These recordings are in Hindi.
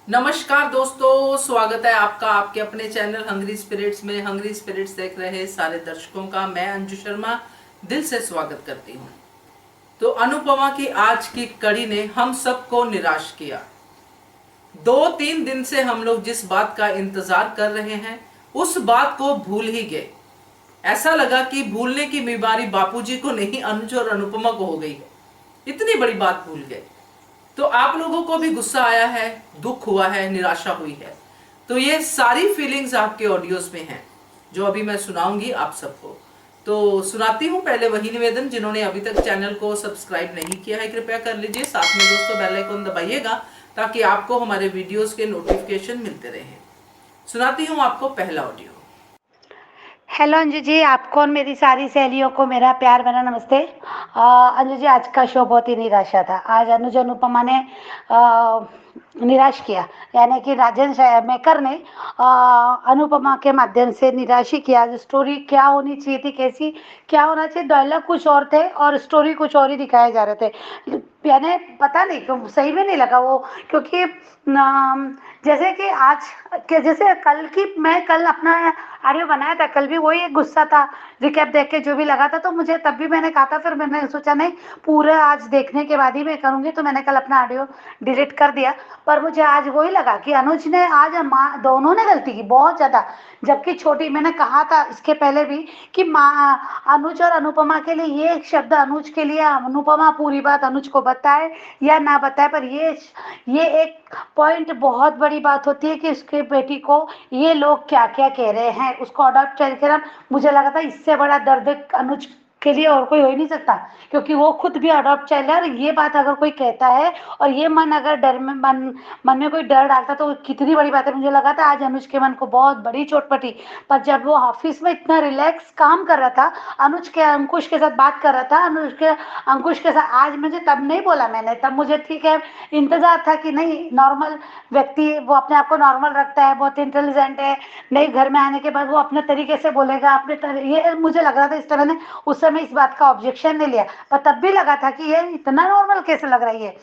नमस्कार दोस्तों, स्वागत है आपका आपके अपने चैनल हंग्री स्पिरिट्स में। हंग्री स्पिरिट्स देख रहे सारे दर्शकों का मैं अंजू शर्मा दिल से स्वागत करती हूँ। तो अनुपमा की आज की कड़ी ने हम सबको निराश किया। 2-3 दिन से हम लोग जिस बात का इंतजार कर रहे हैं उस बात को भूल ही गए। ऐसा लगा कि भूलने की बीमारी बापूजी को नहीं, अनुज और अनुपमा को हो गई है। इतनी बड़ी बात भूल गए। तो आप लोगों को भी गुस्सा आया है, दुख हुआ है, निराशा हुई है। तो ये सारी फीलिंग्स आपके ऑडियोज में हैं जो अभी मैं सुनाऊंगी आप सबको। तो सुनाती हूँ। पहले वही निवेदन, जिन्होंने अभी तक चैनल को सब्सक्राइब नहीं किया है कृपया कर लीजिए। साथ में दोस्तों बेल आइकन दबाइएगा ताकि आपको हमारे वीडियोस के नोटिफिकेशन मिलते रहें। सुनाती हूँ आपको पहला ऑडियो। हेलो अंजू जी, आपको और मेरी सारी सहेलियों को मेरा प्यार भरा नमस्ते। अंजू जी, आज का शो बहुत ही निराशा था। आज अनुज अनुपमा ने निराश किया, यानी कि राजन मेकर ने अनुपमा के माध्यम से निराश ही किया। स्टोरी क्या होनी चाहिए थी, कैसी क्या होना चाहिए, डायलॉग कुछ और थे और स्टोरी कुछ और ही दिखाए जा रहे थे। यानी पता नहीं क्यों सही में नहीं लगा वो, क्योंकि जैसे कि आज के जैसे मैं कल अपना ऑडियो बनाया था, कल भी वही एक गुस्सा था रिकैप देख के जो भी लगा था। तो मुझे तब भी मैंने कहा था, फिर मैंने सोचा नहीं, पूरा आज देखने के बाद ही मैं करूँगी, तो मैंने कल अपना ऑडियो डिलीट कर दिया। पर मुझे आज वही लगा कि अनुज ने आज माँ दोनों ने गलती की बहुत ज़्यादा। जबकि छोटी, मैंने कहा था इसके पहले भी कि माँ अनुज और अनुपमा के लिए ये एक शब्द अनुज के लिए, अनुपमा पूरी बात अनुज को बताए या ना बताए, पर ये एक पॉइंट बहुत बड़ी बात होती है कि उसके बेटी को ये लोग क्या क्या कह रहे हैं, उसको अडॉप्ट करके। मुझे लगा था इससे बड़ा दर्द अनुज के लिए और कोई हो ही नहीं सकता, क्योंकि वो खुद भी अडॉप्ट चाइल्ड है। और ये बात अगर कोई कहता है और ये मन अगर मन में कोई डर डालता तो कितनी बड़ी बात है। मुझे लगा था आज अनुज के मन को बहुत बड़ी चोट पटी। पर जब वो ऑफिस में इतना रिलैक्स काम कर रहा था, अनुज के अंकुश के साथ बात कर रहा था, अंकुश के साथ, आज मुझे तब नहीं बोला मैंने, तब मुझे ठीक है इंतजार था कि नहीं, नॉर्मल व्यक्ति वो अपने आप को नॉर्मल रखता है, बहुत इंटेलिजेंट है, नई घर में आने के बाद वो अपने तरीके से बोलेगा, ये मुझे लग रहा था। इस तरह ने उस समय इस बात का ऑब्जेक्शन नहीं लिया, पर तब भी लगा था कि ये इतना नॉर्मल कैसे लग रही है,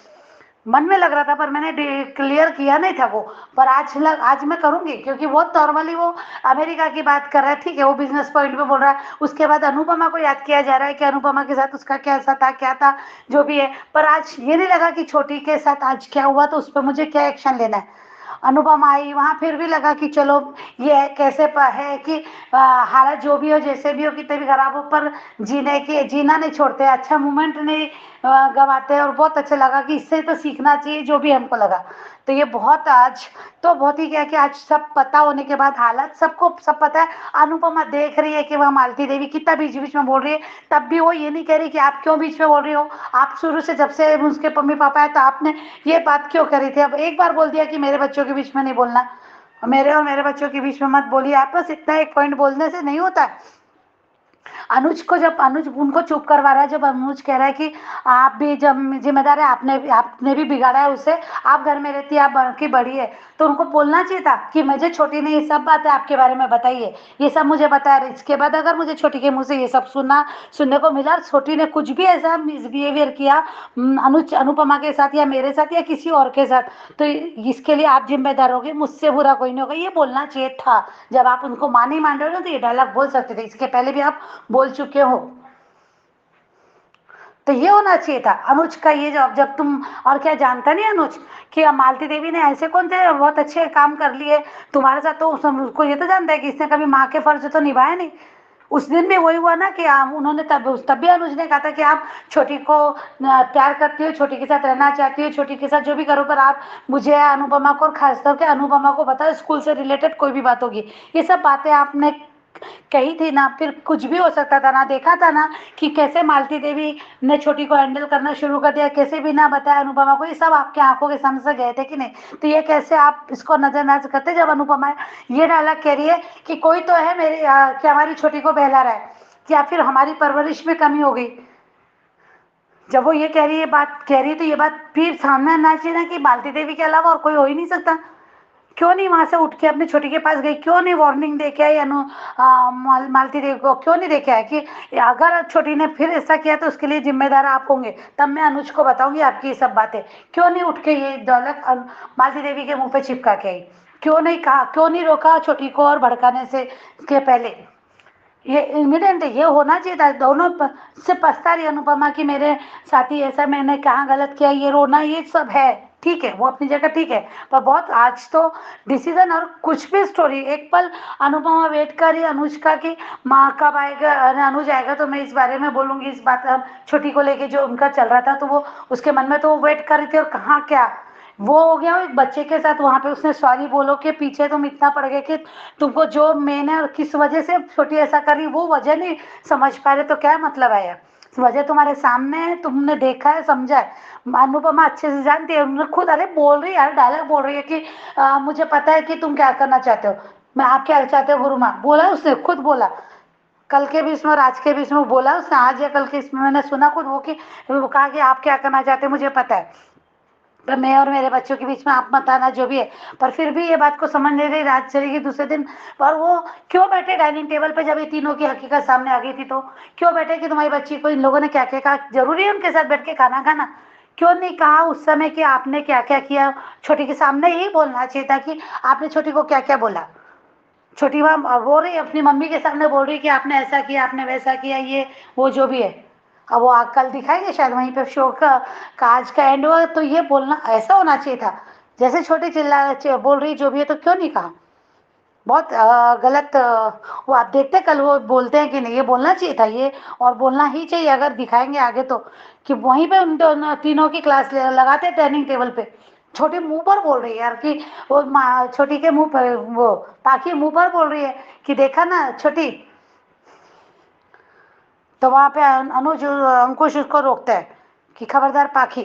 मन में लग रहा था, पर मैंने क्लियर किया नहीं था वो। पर आज मैं करूंगी, क्योंकि बहुत नॉर्मली वो अमेरिका की बात कर रहा है, ठीक है, वो बिजनेस पॉइंट पे बोल रहा है। उसके बाद अनुपमा को याद किया जा रहा है कि अनुपमा के साथ उसका कैसा था, क्या था, जो भी है। पर आज ये नहीं लगा कि छोटी के साथ आज क्या हुआ, तो उस पर मुझे क्या एक्शन लेना है। अनुपमा आई वहां, फिर भी लगा कि चलो ये कैसे है कि हालत जो भी हो, जैसे भी हो, कितने भी खराब हो, पर जीना नहीं छोड़ते, अच्छा मोमेंट नहीं गवाते। और बहुत अच्छा लगा कि इससे तो सीखना चाहिए, जो भी हमको लगा। तो ये बहुत आज तो बहुत ही क्या कि आज सब पता होने के बाद, हालत सबको सब पता है। अनुपमा देख रही है कि वह मालती देवी कितना बीच बीच में बोल रही है, तब भी वो ये नहीं कह रही कि आप क्यों बीच में बोल रही हो, आप शुरू से जब से उसके मम्मी पापा है तो आपने ये बात क्यों करी थी। अब एक बार बोल दिया कि मेरे बच्चों के बीच में नहीं बोलना, मेरे और मेरे बच्चों के बीच में मत बोलिए आप, बस इतना एक पॉइंट बोलने से नहीं होता है। अनुज को जब अनुज उनको चुप करवा रहा है, जब अनुज कह रहा है कि आप भी जब जिम्मेदार है, आपने भी बिगाड़ा है उसे, आप घर में रहती है, आप की बड़ी है, तो उनको बोलना चाहिए था कि मुझे छोटी ने ये सब बातें आपके बारे में बताइए, ये सब मुझे बताया। इसके बाद अगर मुझे छोटी के मुंह से ये सब सुनने को मिला, छोटी ने कुछ भी ऐसा मिसबिहेवियर किया अनुज अनुपमा के साथ या मेरे साथ या किसी और के साथ, तो इसके लिए आप जिम्मेदार होगे, मुझसे बुरा कोई नहीं होगा, ये बोलना चाहिए था। जब आप उनको मां नहीं मान रहे हो ना, तो ये डायलॉग बोल सकते थे, इसके पहले भी आप बोल चुके हो। तो ये होना चाहिए था अनुज का ये जवाब। जब तुम और क्या जानता नहीं अनुज कि मालती देवी ने ऐसे कौन थे बहुत अच्छे काम कर लिए तुम्हारे साथ, तो उसको ये तो जानता है कि इसने कभी माँ के फर्ज तो निभाया नहीं। उस दिन भी वही हुआ ना कि उन्होंने तब भी अनुज ने कहा था कि आप छोटी को प्यार करती हो, छोटी के साथ रहना चाहती हो, छोटी के साथ जो भी करो, पर आप मुझे अनुपमा को और खास करके अनुपमा को बताओ, स्कूल से रिलेटेड कोई भी बात होगी, ये सब बातें आपने कही थी ना। फिर कुछ भी हो सकता था ना, देखा था ना कि कैसे मालती देवी ने छोटी को हैंडल करना शुरू कर दिया, कैसे भी ना बताया अनुपमा को, ये सब आपके आंखों के सामने से गए थे कि नहीं। तो ये कैसे आप इसको नजरअंदाज करते, जब अनुपमा ये डायलॉग कह रही है कि कोई तो है मेरे कि हमारी छोटी को बहला रहा है, या फिर हमारी परवरिश में कमी हो गई। जब वो ये कह रही है, बात कह रही है, तो ये बात फिर सामने आना चाहिए ना कि मालती देवी के अलावा और कोई हो ही नहीं सकता। क्यों नहीं वहां से उठ के अपनी छोटी के पास गई, क्यों नहीं वार्निंग दे के आई मालती देवी को, क्यों नहीं दे के आई कि अगर छोटी ने फिर ऐसा किया तो उसके लिए जिम्मेदार आप होंगे, तब मैं अनुज को बताऊंगी आपकी ये सब बातें। क्यों नहीं उठ के ये दौलत मालती देवी के मुंह पे चिपका के आई, क्यों नहीं कहा, क्यों नहीं रोका छोटी को और भड़काने से के पहले। ये इमिडिएट ये होना चाहिए था। दोनों से पछता रही अनुपमा की मेरे साथी ऐसा मैंने कहाँ गलत किया, ये रोना ये सब है, ठीक है वो अपनी जगह ठीक है, पर बहुत आज तो डिसीजन और कुछ भी स्टोरी एक पल अनुपमा वेट कर रही अनुज का कि माँ कब आएगा, अरे अनुज आएगा तो मैं इस बारे में बोलूंगी, इस बात छोटी को लेके जो उनका चल रहा था, तो वो उसके मन में तो वो वेट कर रही थी। और कहाँ क्या वो हो गया, एक बच्चे के साथ वहां पे उसने सॉरी बोलो के पीछे तुम इतना पड़ गए कि तुमको जो मेन है और किस वजह से छोटी ऐसा कर रही वो वजह नहीं समझ पा रहे, तो क्या मतलब आया। वजह तुम्हारे सामने है, तुमने देखा है समझा है। अनुपमा अच्छे से जानती है, उन्होंने खुद अरे बोल रही है यार, डायलॉग बोल रही है कि मुझे पता है कि तुम क्या करना चाहते हो, मैं आप क्या चाहते हो गुरु माँ, बोला उसने खुद बोला। कल के भी इसमें और आज के भी इसमें बोला उसने, आज या कल के इसमें मैंने सुना खुद वो कि वो कहा कि आप क्या करना चाहते हो मुझे पता है, पर मैं और मेरे बच्चों के बीच में आप मत आना जो भी है। पर फिर भी ये बात को समझ नहीं रही, रात चली गई दूसरे दिन। पर वो क्यों बैठे डाइनिंग टेबल पे जब ये तीनों की हकीकत सामने आ गई थी, तो क्यों बैठे कि तुम्हारी बच्ची को इन लोगों ने क्या क्या कहा, जरूरी है उनके साथ बैठ के खाना खाना। क्यों नहीं कहा उस समय कि आपने क्या क्या किया, छोटी के सामने यही बोलना चाहिए था कि आपने छोटी को क्या क्या बोला। छोटी माँ बोल रही अपनी मम्मी के सामने बोल रही कि आपने ऐसा किया आपने वैसा किया, ये वो जो भी है। अब वो कल दिखाएंगे शायद वहीं पे शो का आज का एंड हुआ, तो ये बोलना ऐसा होना चाहिए था। जैसे छोटी बोल रही जो भी है, तो क्यों नहीं कहा। बहुत गलत वो आप देखते कल वो बोलते हैं कि नहीं, ये बोलना चाहिए था ये, और बोलना ही चाहिए अगर दिखाएंगे आगे तो, कि वहीं पे उन दोनों तीनों की क्लास लगाते डाइनिंग टेबल पे। छोटी मुंह पर बोल रही है यार कि वो छोटी के मुंह पर वो पाखी मुंह पर बोल रही है कि देखा ना छोटी, तो वहां पे अनुज अंकुश उसको रोकता है कि खबरदार पाखी।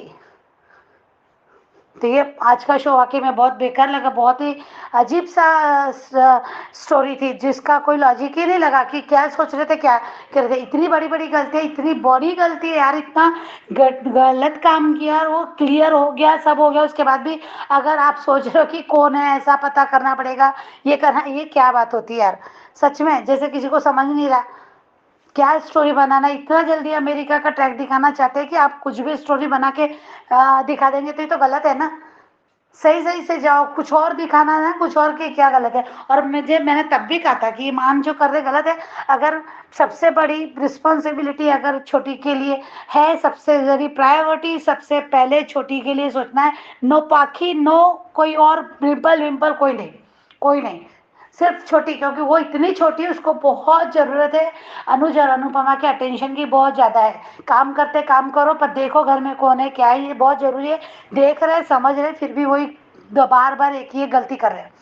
तो ये आज का शो वाकई में बहुत बेकार लगा, बहुत ही अजीब सा स्टोरी थी जिसका कोई लॉजिक ही नहीं लगा कि क्या सोच रहे थे क्या कर रहे थे। इतनी बड़ी बड़ी गलती है, इतनी बड़ी गलती है यार, इतना गलत काम किया और वो क्लियर हो गया सब हो गया, उसके बाद भी अगर आप सोच रहे हो कि कौन है ऐसा पता करना पड़ेगा ये करना, ये क्या बात होती है यार। सच में जैसे किसी को समझ नहीं रहा क्या स्टोरी बनाना, इतना जल्दी अमेरिका का ट्रैक दिखाना चाहते हैं कि आप कुछ भी स्टोरी बना के दिखा देंगे, तो ये तो गलत है ना। सही सही से जाओ, कुछ और दिखाना है कुछ और के, क्या गलत है। और मैंने तब भी कहा था कि ईमान जो कर रहे गलत है। अगर सबसे बड़ी रिस्पॉन्सिबिलिटी अगर छोटी के लिए है, सबसे बड़ी प्रायोरिटी सबसे पहले छोटी के लिए सोचना है, नो पाखी नो कोई और रिम्पल विम्पल कोई नहीं, कोई नहीं, सिर्फ छोटी, क्योंकि वो इतनी छोटी है उसको बहुत जरूरत है अनुज और अनुपमा के अटेंशन की बहुत ज्यादा है। काम करते काम करो पर देखो घर में कौन है क्या है, ये बहुत जरूरी है। देख रहे समझ रहे फिर भी वही बार बार एक ही गलती कर रहे हैं।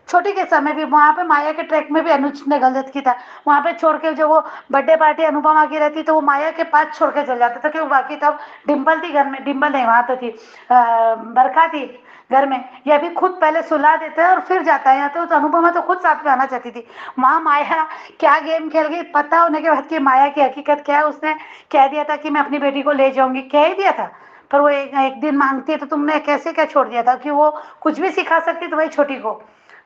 छोटी के समय भी वहां पे माया के ट्रैक में भी अनुज ने गलत की था, वहां पे छोड़ के जो वो बर्थडे पार्टी अनुपमा की रहती तो वो माया के पास छोड़ के चल जाता था, क्यों बाकी तब डिम्पल थी घर में, डिम्पल नहीं वहां तो थी बरखा थी घर में, या भी खुद पहले सुला देता है और फिर जाता है, या तो अनुपमा तो खुद साथ में आना चाहती थी। वहां माया क्या गेम खेल गई पता होने के बाद कि माया की हकीकत क्या है, उसने कह दिया था कि मैं अपनी बेटी को ले जाऊंगी, कह ही दिया था। पर वो एक दिन मांगती है तो तुमने कैसे क्या छोड़ दिया था कि वो कुछ भी सिखा सकती तुम्हारी छोटी को,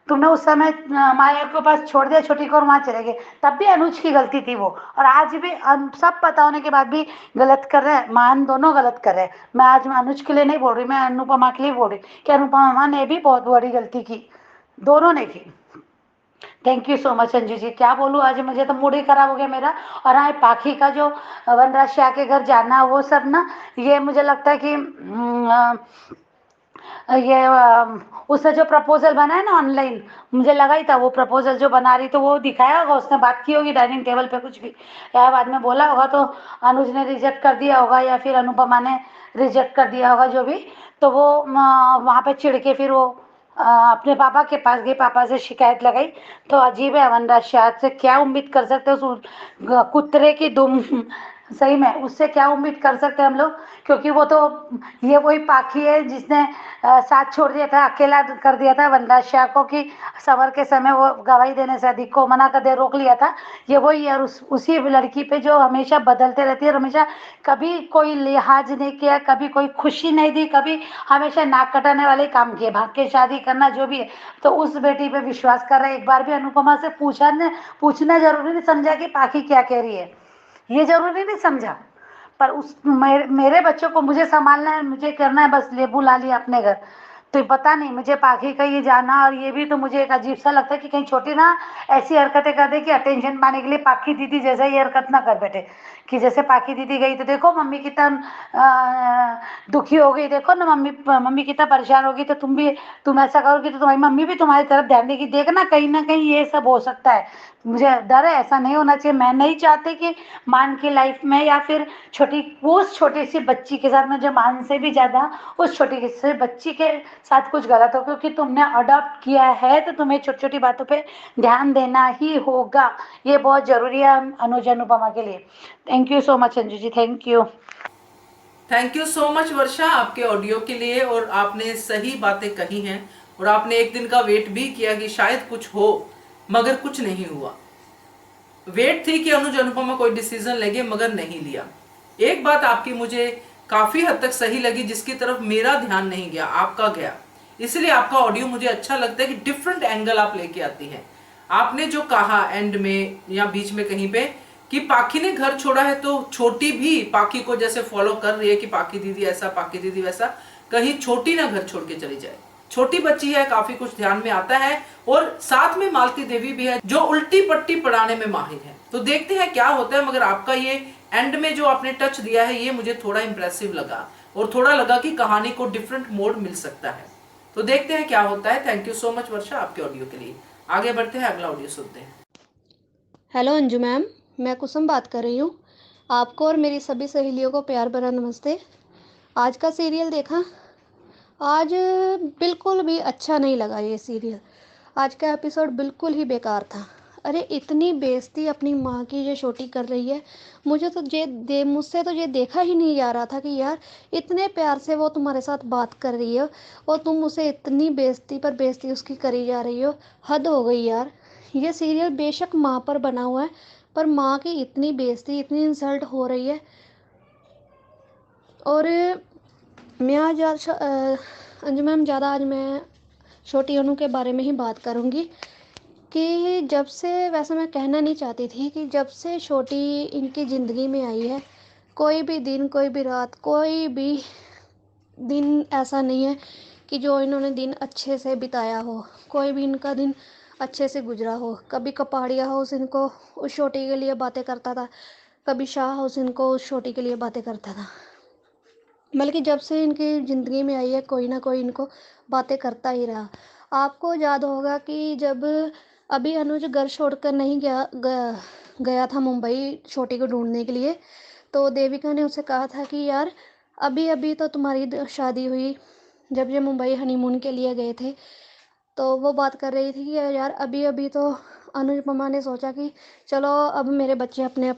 तुमने उस समय माया के पास छोड़ दिया छोटी को और वहां चले गए, तब भी अनुज की गलती थी वो। और आज भी सब पता होने के बाद भी गलत कर रहे हैं, मान दोनों गलत कर रहे हैं। मैं आज मैं अनुज के लिए नहीं बोल रही, मैं अनुपमा के लिए बोल रही कि अनुपमा ने भी बहुत बड़ी गलती की, दोनों ने की। Thank you so much Anju ji, क्या बोलूँ आज मुझे तो मूड ही खराब हो गया मेरा। और हाँ पाखी का जो वनराज शाह के घर जाना वो सब ना, ये मुझे लगता है कि ये उसने जो प्रपोजल बनाया ना ऑनलाइन, मुझे लगा ही था वो प्रपोजल जो बना रही तो वो दिखाया होगा, उसने बात की होगी डाइनिंग टेबल पे कुछ भी, या बाद में बोला होगा तो अनुज ने रिजेक्ट कर दिया होगा या फिर अनुपमा ने रिजेक्ट कर दिया होगा जो भी। तो वो वहाँ पे चिढ़ के फिर वो अपने पापा के पास गई, पापा से शिकायत लगाई। तो अजीब है वनराज शाह से क्या उम्मीद कर सकते हो, कुतरे की दुम सही में उससे क्या उम्मीद कर सकते हैं हम लोग, क्योंकि वो तो ये वही पाखी है जिसने साथ छोड़ दिया था, अकेला कर दिया था वनराज शाह को कि सवर के समय वो गवाही देने से अधिक को मना कर दे, रोक लिया था। ये वही है, और उसी लड़की पे जो हमेशा बदलते रहती है, और हमेशा कभी कोई लिहाज नहीं किया, कभी कोई खुशी नहीं दी, कभी हमेशा नाक कटाने वाले काम किए, भाग के शादी करना जो भी है। तो उस बेटी पे विश्वास कर रहे, एक बार भी अनुपमा से पूछना जरूरी नहीं समझा कि पाखी क्या कह रही है, ये जरूरी नहीं समझा। पर उस मेरे बच्चों को मुझे संभालना है, मुझे करना है, बस ले बुला लिया अपने घर। तो पता नहीं मुझे पाखी का ये जाना, और ये भी तो मुझे एक अजीब सा लगता है कि कहीं छोटी ना ऐसी हरकतें कर दे कि अटेंशन पाने के लिए पाखी दीदी जैसा ये हरकत ना कर बैठे, कि जैसे पाखी दीदी गई तो देखो मम्मी कितना दुखी हो गई, देखो ना मम्मी मम्मी कितना परेशान होगी, तो तुम ऐसा करोगी तो तुम्हारी मम्मी भी तुम्हारी तरफ ध्यान देगी। देखना कहीं ना कहीं ये सब हो सकता है, मुझे डर है, ऐसा नहीं होना चाहिए। मैं नहीं चाहती कि मान की लाइफ में या फिर उस छोटी सी बच्ची के साथ में, जो मान से भी ज्यादा उस छोटी सी बच्ची के साथ कुछ गलत हो, क्योंकि तुमने अडॉप्ट किया है तो तुम्हें छोटी छोटी बातों पे ध्यान देना ही होगा। ये बहुत जरूरी है अनुज अनुपमा के लिए। Thank you so much Anju ji, thank you. Thank you so much Varsha आपके ऑडियो के लिए, और आपने सही बातें कही हैं, और आपने एक दिन का वेट भी किया कि शायद कुछ हो, मगर कुछ नहीं हुआ। वेट थी कि अनुज अनुपमा कोई डिसीजन लेंगे, मगर नहीं लिया। एक बात आपकी मुझे काफी हद तक सही लगी, जिसकी तरफ मेरा ध्यान नहीं गया, आपका गया। इसलिए आपका ऑडियो मुझे अच्छा लगता है कि डिफरेंट एंगल आप लेके आती हैं। आपने जो कहा एंड में या बीच में कहीं पे कि पाखी ने घर छोड़ा है, तो छोटी भी पाखी को जैसे फॉलो कर रही है कि पाखी दीदी ऐसा, पाखी दीदी वैसा, कहीं छोटी ना घर छोड़ के चली जाए। छोटी बच्ची है, काफी कुछ ध्यान में आता है, और साथ में मालती देवी भी है जो उल्टी पट्टी पढ़ाने में माहिर है। तो देखते हैं क्या होता है, मगर आपका ये एंड में जो आपने टच दिया है ये मुझे थोड़ा इंप्रेसिव लगा, और थोड़ा लगा कि कहानी को डिफरेंट मोड मिल सकता है। तो देखते हैं क्या होता है। Thank you so much Varsha आपके ऑडियो के लिए। आगे बढ़ते हैं, अगला ऑडियो सुनते हैं। हेलो अंजू मैम, मैं कुसुम बात कर रही हूँ। आपको और मेरी सभी सहेलियों को प्यार भरा नमस्ते। आज का सीरियल देखा? आज बिल्कुल भी अच्छा नहीं लगा ये सीरियल। आज का एपिसोड बिल्कुल ही बेकार था। अरे इतनी बेइज्जती अपनी माँ की ये छोटी कर रही है। मुझसे तो ये देखा ही नहीं जा रहा था कि यार इतने प्यार से वो तुम्हारे साथ बात कर रही है और तुम उसे इतनी बेइज्जती पर बेइज्जती उसकी करी जा रही हो। हद हो गई यार। ये सीरियल बेशक माँ पर बना हुआ है, पर माँ की इतनी बेइज्जती, इतनी इंसल्ट हो रही है। और मैं अंजू मैम आज मैं छोटी अनु के बारे में ही बात करूँगी कि जब से, वैसे मैं कहना नहीं चाहती थी कि जब से छोटी इनकी ज़िंदगी में आई है, कोई भी दिन, कोई भी रात, कोई भी दिन ऐसा नहीं है कि जो इन्होंने दिन अच्छे से बिताया हो। कोई भी इनका दिन अच्छे से गुजरा हो। कभी कपाड़िया हाउस इनको उस छोटी के लिए बातें करता था, कभी शाह हाउस इनको उस छोटी के लिए बातें करता था। बल्कि जब से इनकी ज़िंदगी में आई है, कोई ना कोई इनको बातें करता ही रहा। आपको याद होगा कि जब अभी अनुज घर छोड़कर नहीं गया था मुंबई छोटी को ढूंढने के लिए, तो देविका ने उसे कहा था कि यार अभी अभी तो तुम्हारी शादी हुई। जब ये मुंबई हनीमून के लिए गए थे तो वो बात कर रही थी कि यार अभी अभी तो अनुपमा ने सोचा कि चलो अब मेरे बच्चे अपने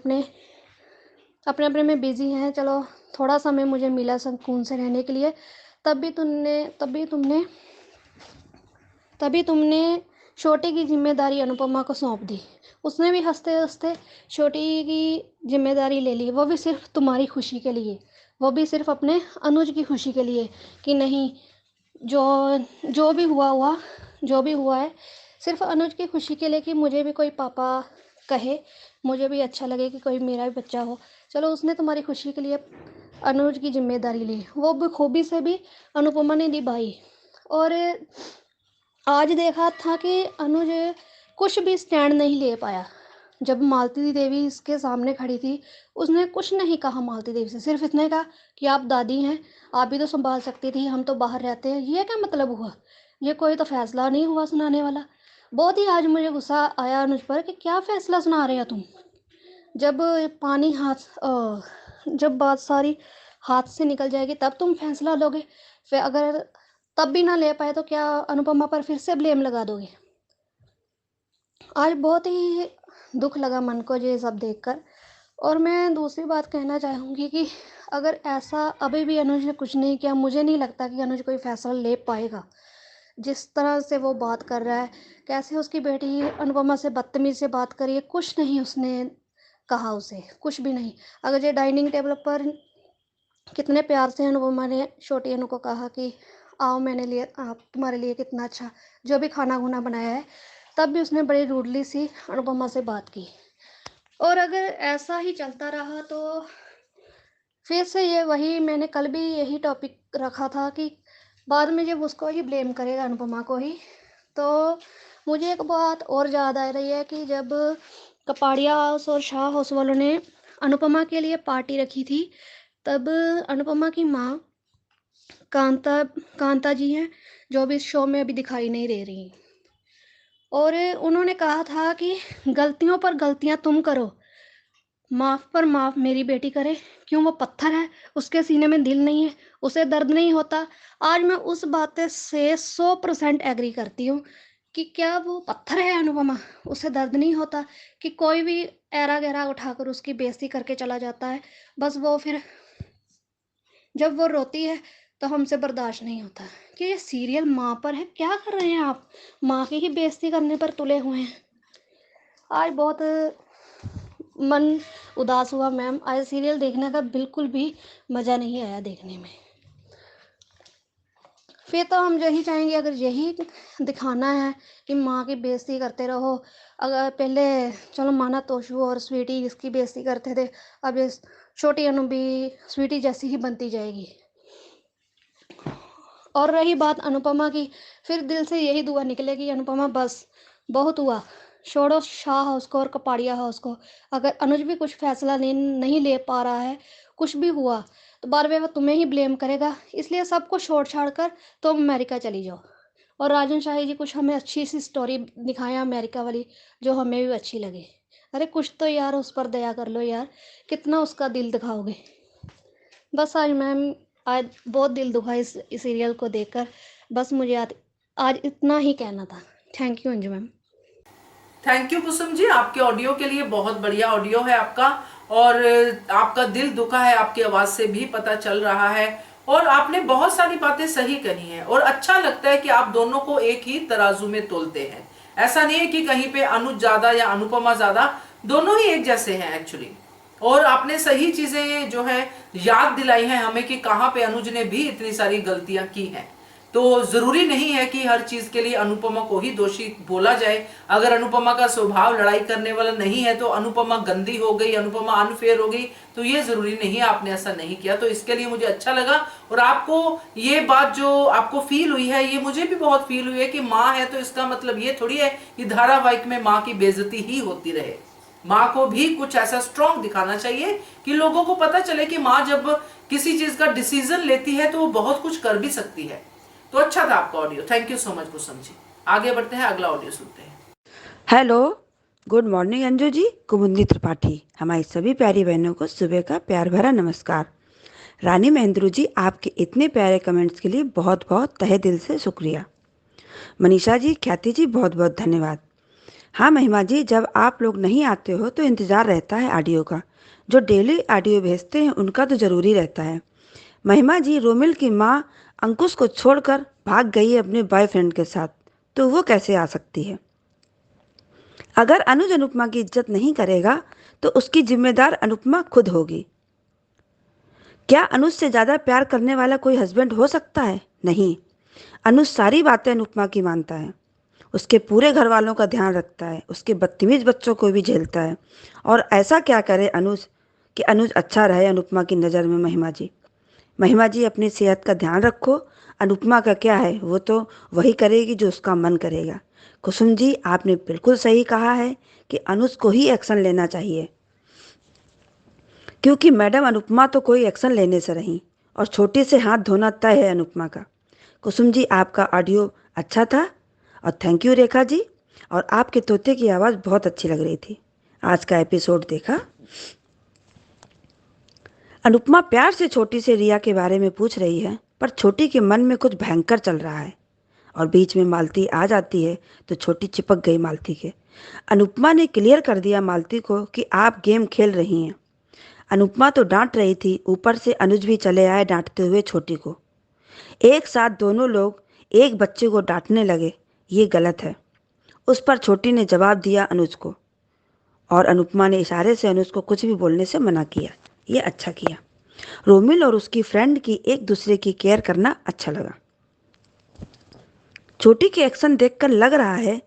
अपने में बिज़ी हैं, चलो थोड़ा समय मुझे मिला सुकून से रहने के लिए। तभी तुमने छोटी की जिम्मेदारी अनुपमा को सौंप दी। उसने भी हंसते हंसते छोटी की जिम्मेदारी ले ली, वो भी सिर्फ तुम्हारी खुशी के लिए, वो भी सिर्फ अपने अनुज की खुशी के लिए कि नहीं, जो जो भी हुआ जो भी हुआ है सिर्फ अनुज की खुशी के लिए, कि मुझे भी कोई पापा कहे, मुझे भी अच्छा लगे कि कोई मेरा भी बच्चा हो। चलो उसने तुम्हारी खुशी के लिए अनुज की जिम्मेदारी ली, वो बखूबी से भी अनुपमा ने निभाई। और आज देखा था कि अनुज कुछ भी स्टैंड नहीं ले पाया। जब मालती देवी इसके सामने खड़ी थी, उसने कुछ नहीं कहा मालती देवी से, सिर्फ इतने कहा कि आप दादी हैं, आप भी तो संभाल सकती थी, हम तो बाहर रहते हैं। ये क्या मतलब हुआ? ये कोई तो फैसला नहीं हुआ सुनाने वाला। बहुत ही आज मुझे गुस्सा आया अनुज पर कि क्या फैसला सुना रहे हो तुम। जब जब बात सारी हाथ से निकल जाएगी तब तुम फैसला लोगे। फिर अगर तब भी ना ले पाए तो क्या अनुपमा पर फिर से ब्लेम लगा दोगे? आज बहुत ही दुख लगा मन को ये सब देखकर। और मैं दूसरी बात कहना चाहूँगी कि अगर ऐसा अभी भी अनुज ने कुछ नहीं किया, मुझे नहीं लगता कि अनुज कोई फ़ैसला ले पाएगा। जिस तरह से वो बात कर रहा है, कैसे उसकी बेटी अनुपमा से बदतमीज़ी से बात करी है, कुछ नहीं उसने कहा उसे, कुछ भी नहीं। अगर ये डाइनिंग टेबल पर कितने प्यार से अनुपमा ने छोटी अनु को कहा कि आओ मैंने लिए आप तुम्हारे लिए कितना अच्छा जो भी खाना-खूना बनाया है, तब भी उसने बड़ी रूडली सी अनुपमा से बात की। और अगर ऐसा ही चलता रहा तो फिर से ये वही मैंने कल भी यही टॉपिक रखा था कि बाद में जब उसको ही ब्लेम करेगा अनुपमा को ही, तो मुझे एक बात और याद आ रही है कि जब कपाड़िया हाउस और शाह हाउस वालों ने अनुपमा के लिए पार्टी रखी थी, तब अनुपमा की माँ कांता कांता जी हैं, जो अभी इस शो में अभी दिखाई नहीं दे रही। और उन्होंने कहा था कि गलतियों पर गलतियाँ तुम करो, माफ़ पर माफ़ मेरी बेटी करे। क्यों, वो पत्थर है, उसके सीने में दिल नहीं है, उसे दर्द नहीं होता। आज मैं उस बात से 100% एग्री करती हूँ कि क्या वो पत्थर है अनुपमा, उसे दर्द नहीं होता कि कोई भी ऐरा-गैरा उठाकर उसकी बेइज़्ज़ती करके चला जाता है। बस वो फिर जब वो रोती है तो हमसे बर्दाश्त नहीं होता कि ये सीरियल माँ पर है, क्या कर रहे हैं आप? माँ की ही बेइज़्ज़ती करने पर तुले हुए हैं। आज बहुत मन उदास हुआ मैम, आज सीरियल देखने का बिल्कुल भी मज़ा नहीं आया देखने में। फिर तो हम यही चाहेंगे, अगर यही दिखाना है कि माँ की बेइज़्ज़ती करते रहो, अगर पहले चलो माना तोशू और स्वीटी इसकी बेइज़्ज़ती करते थे, अब ये छोटी अनु भी स्वीटी जैसी ही बनती जाएगी। और रही बात अनुपमा की, फिर दिल से यही दुआ निकलेगी अनुपमा बस बहुत हुआ, छोड़ो शाह हाउस को और कपाड़िया हाउस को। अगर अनुज भी कुछ फैसला नहीं ले पा रहा है, कुछ भी हुआ, तो बार बार वो तुम्हें ही ब्लेम करेगा। इसलिए सबको छोड़ छाड़ कर तुम अमेरिका चली जाओ। और राजन शाही जी कुछ हमें अच्छी सी स्टोरी दिखाएं अमेरिका वाली, जो हमें भी अच्छी लगे। अरे कुछ तो यार उस पर दया कर लो यार, कितना उसका दिल दिखाओगे। बस आज मैम, आज बहुत दिल दुखा इस सीरियल को देखकर। बस मुझे आज इतना ही कहना था। Thank you Anju ma'am. Thank you Kusum ji, आपके ऑडियो के लिए। बहुत बढ़िया ऑडियो है आपका, और आपका दिल दुखा है, आपकी आवाज से भी पता चल रहा है। और आपने बहुत सारी बातें सही कही हैं, और अच्छा लगता है कि आप दोनों को एक ही तराजू में तोलते हैं। ऐसा नहीं है कि कहीं पे अनुज ज्यादा या अनुपमा ज्यादा, दोनों ही एक जैसे हैं एक्चुअली। और आपने सही चीजें जो है याद दिलाई हैं हमें कि कहाँ पे अनुज ने भी इतनी सारी गलतियां की हैं। तो जरूरी नहीं है कि हर चीज के लिए अनुपमा को ही दोषी बोला जाए। अगर अनुपमा का स्वभाव लड़ाई करने वाला नहीं है तो अनुपमा गंदी हो गई, अनुपमा अनफेयर हो गई, तो ये जरूरी नहीं है। आपने ऐसा नहीं किया, तो इसके लिए मुझे अच्छा लगा। और आपको ये बात जो आपको फील हुई है, ये मुझे भी बहुत फील हुई है कि माँ है तो इसका मतलब ये थोड़ी है कि धारावाहिक में माँ की बेइज्जती ही होती रहे। माँ को भी कुछ ऐसा स्ट्रॉन्ग दिखाना चाहिए कि लोगों को पता चले कि माँ जब किसी चीज का डिसीजन लेती है तो वो बहुत कुछ कर भी सकती है। तो अच्छा था आपका audio, thank you so much Kusum ji. आगे बढ़ते हैं, अगला ऑडियो सुनते हैं। Hello, good morning Anju ji, Kumudi Tripathi. हमारी सभी प्यारी बहनों को सुबह का प्यार भरा नमस्कार। रानी महेंद्रू जी, आपके इतने प्यारे कमेंट्स के लिए बहुत बहुत तहे दिल से शुक्रिया। मनीषा जी, ख्याति जी, बहुत बहुत धन्यवाद। हाँ महिमा जी, जब आप लोग नहीं आते हो तो इंतज़ार रहता है ऑडियो का। जो डेली ऑडियो भेजते हैं उनका तो ज़रूरी रहता है। महिमा जी, रोमिल की माँ अंकुश को छोड़कर भाग गई है अपने बॉयफ्रेंड के साथ, तो वो कैसे आ सकती है? अगर अनुज अनुपमा की इज्जत नहीं करेगा तो उसकी जिम्मेदार अनुपमा खुद होगी। क्या अनुज से ज़्यादा प्यार करने वाला कोई हस्बैंड हो सकता है? नहीं। अनुज सारी बातें अनुपमा की मानता है, उसके पूरे घर वालों का ध्यान रखता है, उसके बदतमीज बच्चों को भी झेलता है। और ऐसा क्या करे अनुज कि अनुज अच्छा रहे अनुपमा की नज़र में। महिमा जी अपनी सेहत का ध्यान रखो। अनुपमा का क्या है, वो तो वही करेगी जो उसका मन करेगा। कुसुम जी, आपने बिल्कुल सही कहा है कि अनुज को ही एक्शन लेना चाहिए, क्योंकि मैडम अनुपमा तो कोई एक्शन लेने से रही, और छोटी से हाथ धोना तय है अनुपमा का। कुसुम जी, आपका ऑडियो अच्छा था, और थैंक यू रेखा जी। और आपके तोते की आवाज़ बहुत अच्छी लग रही थी। आज का एपिसोड देखा। अनुपमा प्यार से छोटी से रिया के बारे में पूछ रही है, पर छोटी के मन में कुछ भयंकर चल रहा है, और बीच में मालती आ जाती है तो छोटी चिपक गई मालती के। अनुपमा ने क्लियर कर दिया मालती को कि आप गेम खेल रही हैं, अनुपमा तो डांट रही थी, ऊपर से अनुज भी चले आए डांटते हुए छोटी को। एक साथ दोनों लोग एक बच्चे को डांटने लगे, ये गलत है। उस पर छोटी ने जवाब दिया अनुज को, और अनुपमा ने इशारे से अनुज को कुछ भी बोलने से मना किया। ये अच्छा किया। रोमिल और उसकी फ्रेंड की एक दूसरे की केयर करना अच्छा लगा। छोटी के एक्शन देखकर लग रहा है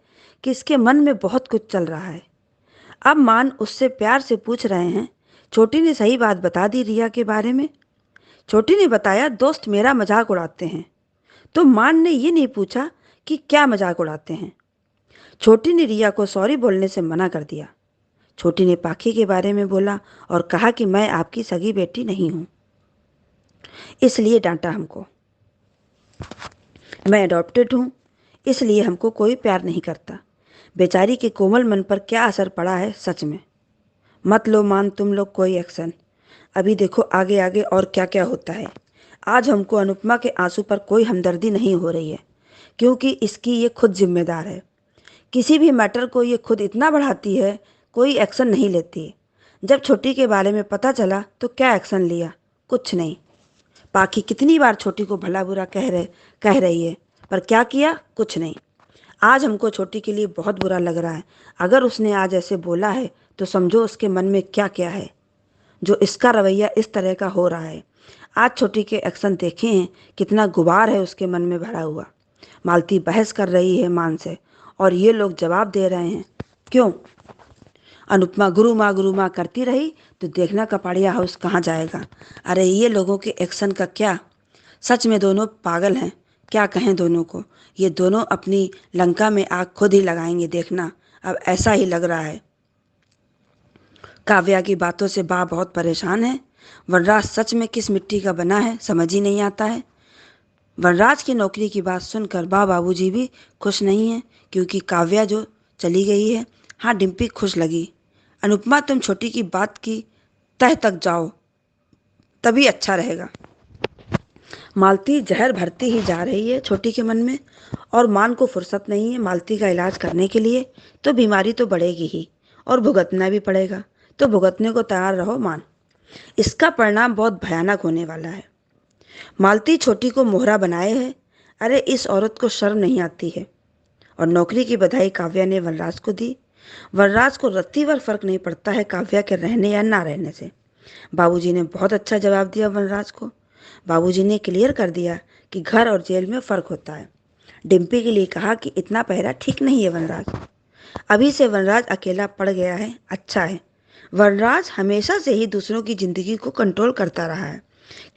कि इसके मन में बहुत कुछ चल रहा है। अब मान उससे प्यार से पूछ रहे हैं। छोटी ने सही बात बता दी रिया के बारे में। छोटी ने बताया दोस्त मेरा मजाक उड़ाते हैं। तो मान ने ये नहीं पूछा कि क्या मजाक उड़ाते हैं। छोटी ने रिया को सॉरी बोलने से मना कर दिया। छोटी ने पाखी के बारे में बोला और कहा कि मैं आपकी सगी बेटी नहीं हूँ, इसलिए डांटा हमको। मैं अडॉप्टेड हूँ, इसलिए हमको कोई प्यार नहीं करता। बेचारी के कोमल मन पर क्या असर पड़ा है सच में। मत लो मान तुम लोग कोई एक्शन। अभी देखो आगे आगे और क्या क्या होता है। आज हमको अनुपमा के आंसू पर कोई हमदर्दी नहीं हो रही है, क्योंकि इसकी ये खुद जिम्मेदार है। किसी भी मैटर को ये खुद इतना बढ़ाती है, कोई एक्शन नहीं लेती। जब छोटी के बारे में पता चला तो क्या एक्शन लिया? कुछ नहीं। पाखी कितनी बार छोटी को भला बुरा कह रही है, पर क्या किया? कुछ नहीं। आज हमको छोटी के लिए बहुत बुरा लग रहा है। अगर उसने आज ऐसे बोला है तो समझो उसके मन में क्या क्या है, जो इसका रवैया इस तरह का हो रहा है। आज छोटी के एक्शन देखे हैं, कितना गुबार है उसके मन में भरा हुआ। मालती बहस कर रही है मान से, और ये लोग जवाब दे रहे हैं। क्यों? अनुपमा गुरु माँ करती रही तो देखना कपाड़िया हाउस कहाँ जाएगा। अरे ये लोगों के एक्शन का क्या? सच में दोनों पागल हैं। क्या कहें दोनों को? ये दोनों अपनी लंका में आग खुद ही लगाएंगे, देखना। अब ऐसा ही लग रहा है। काव्या की बातों से बा बहुत परेशान है। वनराज सच में किस मिट्टी का बना है समझ ही नहीं आता है। वनराज की नौकरी की बात सुनकर बाबूजी भी खुश नहीं हैं, क्योंकि काव्या जो चली गई है। हाँ, डिम्पी खुश लगी। अनुपमा तुम छोटी की बात की तह तक जाओ, तभी अच्छा रहेगा। मालती जहर भरती ही जा रही है छोटी के मन में, और मान को फुर्सत नहीं है मालती का इलाज करने के लिए। तो बीमारी तो बढ़ेगी ही, और भुगतना भी पड़ेगा। तो भुगतने को तैयार रहो मान। इसका परिणाम बहुत भयानक होने वाला है। मालती छोटी को मोहरा बनाए है। अरे इस औरत को शर्म नहीं आती है। और नौकरी की बधाई काव्या ने वनराज को दी। वनराज को रत्ती भर फर्क नहीं पड़ता है काव्या के रहने या ना रहने से। बाबूजी ने बहुत अच्छा जवाब दिया वनराज को। बाबूजी ने क्लियर कर दिया कि घर और जेल में फ़र्क होता है। डिम्पी के लिए कहा कि इतना पहरा ठीक नहीं है वनराज। अभी से वनराज अकेला पड़ गया है, अच्छा है। वनराज हमेशा से ही दूसरों की ज़िंदगी को कंट्रोल करता रहा है।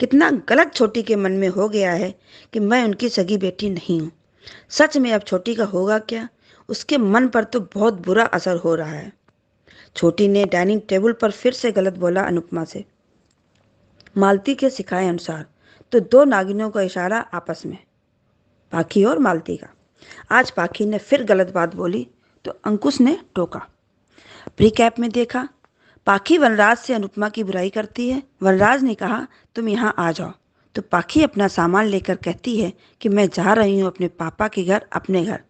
कितना गलत छोटी के मन में हो गया है कि मैं उनकी सगी बेटी नहीं हूँ। सच में अब छोटी का होगा क्या? उसके मन पर तो बहुत बुरा असर हो रहा है। छोटी ने डाइनिंग टेबल पर फिर से गलत बोला अनुपमा से। मालती के सिखाए अनुसार तो दो नागिनों का इशारा आपस में, पाखी और मालती का। आज पाखी ने फिर गलत बात बोली तो अंकुश ने टोका। प्री कैप में देखा, पाखी वनराज से अनुपमा की बुराई करती है। वनराज ने कहा तुम यहाँ आ जाओ, तो पाखी अपना सामान लेकर कहती है कि मैं जा रही हूँ अपने पापा के घर, अपने घर।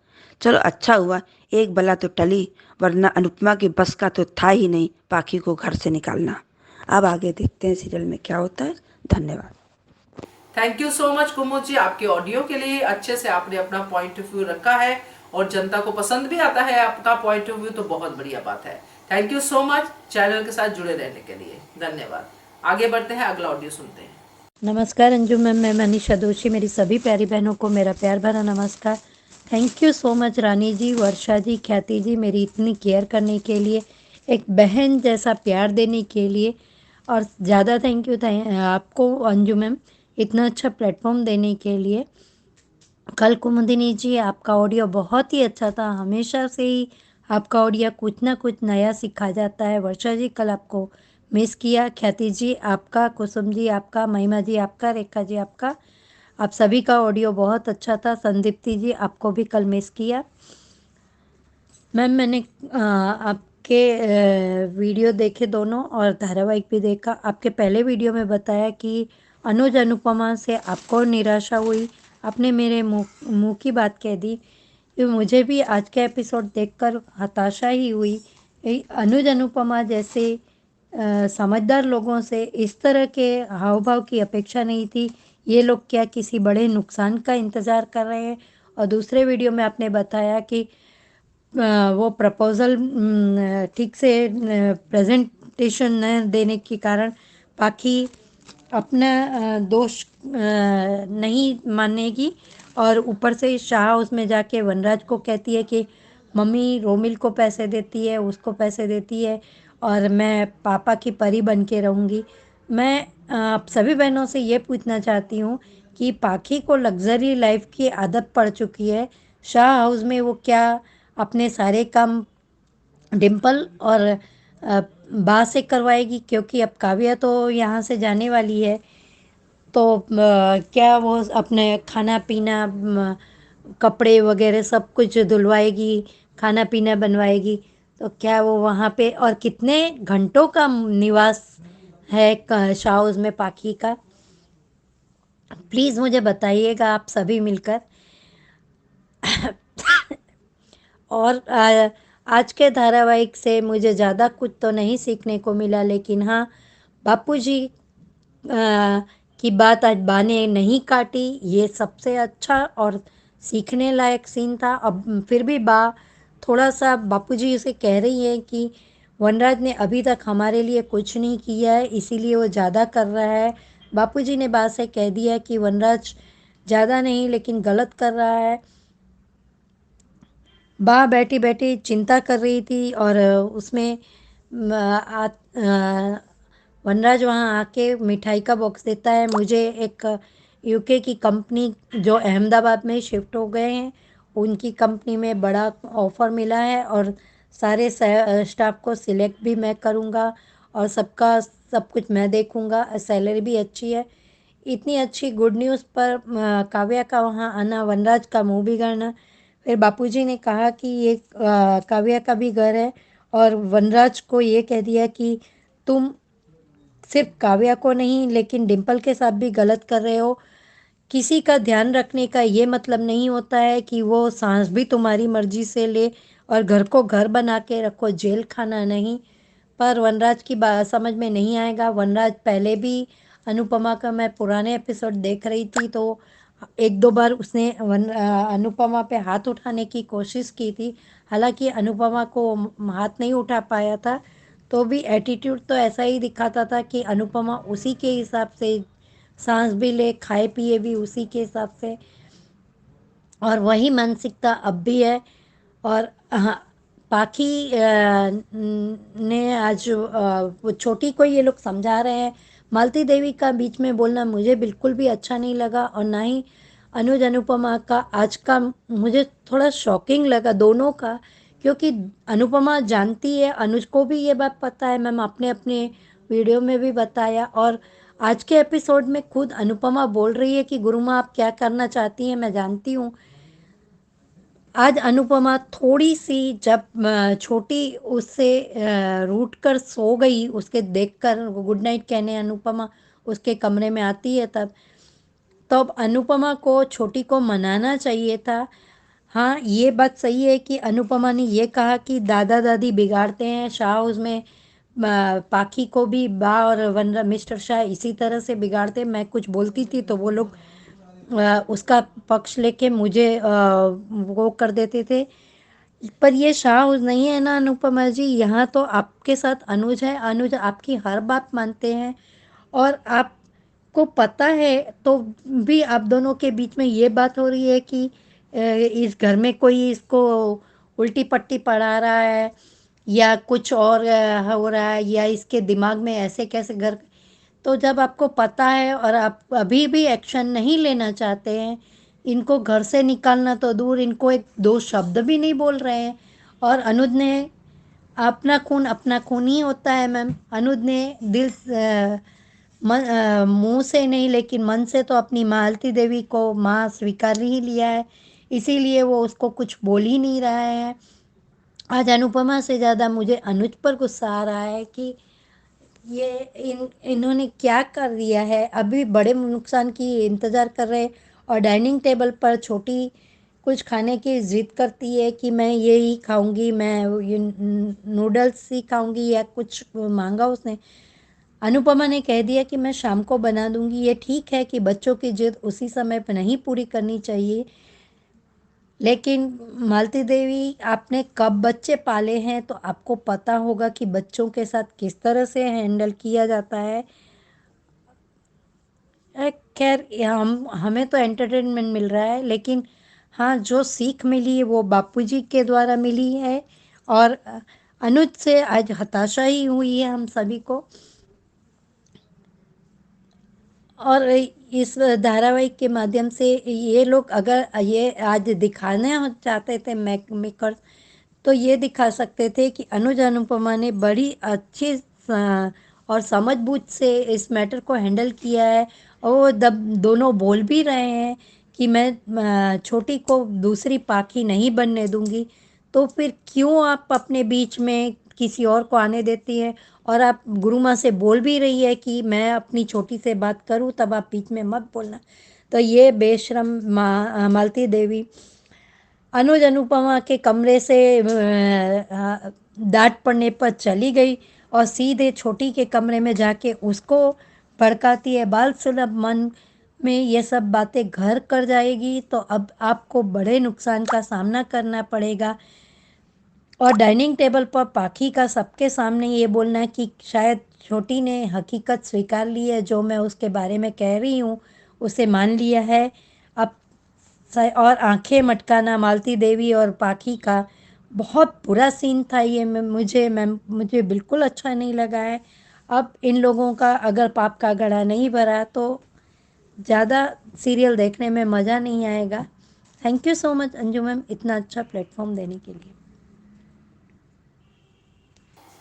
चलो अच्छा हुआ, एक बला तो टली, वरना अनुपमा की बस का तो था ही नहीं पाखी को घर से निकालना। अब आगे देखते हैं सीरियल में क्या होता है। धन्यवाद। थैंक यू सो मच कुमुद जी, आपके ऑडियो के लिए। अच्छे से आपने अपना पॉइंट ऑफ व्यू रखा है और जनता को पसंद भी आता है आपका पॉइंट ऑफ व्यू, तो बहुत बढ़िया बात है। Thank you so much channel के साथ जुड़े रहने के लिए, धन्यवाद। आगे बढ़ते हैं, अगला ऑडियो सुनते हैं। नमस्कार अंजू मैम, मैं मनीषा दोषी। मेरी सभी प्यारी बहनों को मेरा प्यार भरा नमस्कार। थैंक यू सो मच रानी जी, वर्षा जी, ख्याति जी, मेरी इतनी केयर करने के लिए, एक बहन जैसा प्यार देने के लिए। और ज़्यादा थैंक यू आपको अंजू मैम, इतना अच्छा प्लेटफॉर्म देने के लिए। कल कुमुदिनी जी, आपका ऑडियो बहुत ही अच्छा था। हमेशा से ही आपका ऑडियो कुछ ना कुछ नया सिखा जाता है। वर्षा जी कल आपको मिस किया। ख्याति जी आपका, कुसुम जी आपका, महिमा जी आपका, रेखा जी आपका, आप सभी का ऑडियो बहुत अच्छा था। संदीप्ति जी आपको भी कल मिस किया। मैम मैंने आपके वीडियो देखे दोनों, और धारावाहिक भी देखा। आपके पहले वीडियो में बताया कि अनुज अनुपमा से आपको निराशा हुई। आपने मेरे मुंह की बात कह दी। मुझे भी आज का एपिसोड देखकर हताशा ही हुई। अनुज अनुपमा जैसे समझदार लोगों से इस तरह के हाव भाव की अपेक्षा नहीं थी। ये लोग क्या किसी बड़े नुकसान का इंतज़ार कर रहे हैं। और दूसरे वीडियो में आपने बताया कि वो प्रपोज़ल ठीक से प्रेजेंटेशन न देने के कारण पाखी अपना दोष नहीं मानेगी और ऊपर से शाह हाउस में जाके वनराज को कहती है कि मम्मी रोमिल को पैसे देती है, उसको पैसे देती है और मैं पापा की परी बन के रहूँगी। मैं आप सभी बहनों से ये पूछना चाहती हूँ कि पाखी को लग्जरी लाइफ की आदत पड़ चुकी है। शाह हाउस में वो क्या अपने सारे काम डिम्पल और बा से करवाएगी, क्योंकि अब काव्या तो यहाँ से जाने वाली है। तो क्या वो अपने खाना पीना कपड़े वगैरह सब कुछ धुलवाएगी, खाना पीना बनवाएगी, तो क्या वो वहाँ पे और कितने घंटों का निवास है शाह हाउस में पाखी का? प्लीज़ मुझे बताइएगा आप सभी मिलकर। और आज के धारावाहिक से मुझे ज़्यादा कुछ तो नहीं सीखने को मिला, लेकिन हाँ, बापूजी की बात आज बा ने नहीं काटी, ये सबसे अच्छा और सीखने लायक सीन था। अब फिर भी बा थोड़ा सा बापूजी उसे कह रही है कि वनराज ने अभी तक हमारे लिए कुछ नहीं किया है, इसीलिए वो ज़्यादा कर रहा है। बापूजी ने बा से कह दिया कि वनराज ज़्यादा नहीं लेकिन गलत कर रहा है। बा बैठी बैठी चिंता कर रही थी और उसमें वनराज वहाँ आके मिठाई का बॉक्स देता है। मुझे एक यूके की कंपनी जो अहमदाबाद में शिफ्ट हो गए हैं, उनकी कंपनी में बड़ा ऑफ़र मिला है और सारे स्टाफ को सिलेक्ट भी मैं करूँगा और सबका सब कुछ मैं देखूँगा। सैलरी भी अच्छी है। इतनी अच्छी गुड न्यूज़ पर काव्या का वहाँ आना, वनराज का मुंह बिगड़ना। फिर बापूजी ने कहा कि ये काव्या का भी घर है और वनराज को ये कह दिया कि तुम सिर्फ काव्या को नहीं लेकिन डिम्पल के साथ भी गलत कर रहे हो। किसी का ध्यान रखने का ये मतलब नहीं होता है कि वो सांस भी तुम्हारी मर्जी से ले और घर को घर बना के रखो, जेल खाना नहीं। पर वनराज की बात समझ में नहीं आएगा। वनराज पहले भी अनुपमा का मैं पुराने एपिसोड देख रही थी तो एक दो बार उसने अनुपमा पे हाथ उठाने की कोशिश की थी। हालांकि अनुपमा को हाथ नहीं उठा पाया था, तो भी एटीट्यूड तो ऐसा ही दिखाता था कि अनुपमा उसी के हिसाब से सांस भी ले, खाए पिए भी उसी के हिसाब से, और वही मानसिकता अब भी है। और हाँ, पाखी ने आज वो छोटी को ये लोग समझा रहे हैं। मालती देवी का बीच में बोलना मुझे बिल्कुल भी अच्छा नहीं लगा और ना ही अनुज अनुपमा का आज का मुझे थोड़ा शॉकिंग लगा दोनों का, क्योंकि अनुपमा जानती है, अनुज को भी ये बात पता है। मैम आपने अपने वीडियो में भी बताया और आज के एपिसोड में खुद अनुपमा बोल रही है कि गुरुमा आप क्या करना चाहती हैं मैं जानती हूँ। आज अनुपमा थोड़ी सी जब छोटी उससे रूठ कर सो गई, उसके देखकर गुड नाइट कहने अनुपमा उसके कमरे में आती है, तब अनुपमा को छोटी को मनाना चाहिए था। हाँ, ये बात सही है कि अनुपमा ने ये कहा कि दादा दादी बिगाड़ते हैं शाह हाउस में, पाखी को भी बा और वन मिस्टर शाह इसी तरह से बिगाड़ते। मैं कुछ बोलती थी तो वो लोग उसका पक्ष लेके मुझे वो कर देते थे। पर ये शाह हाउस नहीं है ना अनुपमा जी, यहाँ तो आपके साथ अनुज है, अनुज आपकी हर बात मानते हैं और आपको पता है तो भी आप दोनों के बीच में ये बात हो रही है कि इस घर में कोई इसको उल्टी पट्टी पढ़ा रहा है या कुछ और हो रहा है या इसके दिमाग में ऐसे कैसे घर। तो जब आपको पता है और आप अभी भी एक्शन नहीं लेना चाहते हैं, इनको घर से निकालना तो दूर, इनको एक दो शब्द भी नहीं बोल रहे हैं। और अनुज ने अपना खून ही होता है मैम। अनुज ने मुंह से नहीं लेकिन मन से तो अपनी मालती देवी को माँ स्वीकार ही लिया है, इसीलिए वो उसको कुछ बोल ही नहीं रहा है। आज अनुपमा से ज़्यादा मुझे अनुज पर गुस्सा आ रहा है कि ये इन्होंने क्या कर दिया है। अभी बड़े नुकसान की इंतज़ार कर रहे और डाइनिंग टेबल पर छोटी कुछ खाने की ज़िद करती है कि मैं ये ही खाऊंगी, मैं ये नूडल्स ही खाऊंगी या कुछ मांगा उसने। अनुपमा ने कह दिया कि मैं शाम को बना दूंगी। ये ठीक है कि बच्चों की जिद उसी समय पर नहीं पूरी करनी चाहिए, लेकिन मालती देवी आपने कब बच्चे पाले हैं तो आपको पता होगा कि बच्चों के साथ किस तरह से हैंडल किया जाता है। खैर हमें तो एंटरटेनमेंट मिल रहा है, लेकिन हाँ, जो सीख मिली है वो बापूजी के द्वारा मिली है। और अनुज से आज हताशा ही हुई है हम सभी को। और इस धारावाहिक के माध्यम से ये लोग अगर ये आज दिखाना चाहते थे मेकर्स, तो ये दिखा सकते थे कि अनुज अनुपमा ने बड़ी अच्छी और समझबूझ से इस मैटर को हैंडल किया है। और वो दोनों बोल भी रहे हैं कि मैं छोटी को दूसरी पाखी नहीं बनने दूंगी। तो फिर क्यों आप अपने बीच में किसी और को आने देती है? और आप गुरु माँ से बोल भी रही है कि मैं अपनी छोटी से बात करूं, तब आप बीच में मत बोलना। तो ये बेशरम मालती देवी अनुज अनुपमा के कमरे से डांट पड़ने पर चली गई और सीधे छोटी के कमरे में जाके उसको भड़काती है। बाल सुलभ मन में ये सब बातें घर कर जाएगी तो अब आपको बड़े नुकसान का सामना करना पड़ेगा। और डाइनिंग टेबल पर पाखी का सबके सामने ये बोलना कि शायद छोटी ने हकीकत स्वीकार ली है, जो मैं उसके बारे में कह रही हूँ उसे मान लिया है। अब और आंखें मटकाना मालती देवी और पाखी का बहुत बुरा सीन था ये। मुझे बिल्कुल अच्छा नहीं लगा है। अब इन लोगों का अगर पाप का घड़ा नहीं भरा तो ज़्यादा सीरियल देखने में मज़ा नहीं आएगा। Thank you so much Anju ma'am, इतना अच्छा प्लेटफॉर्म देने के लिए।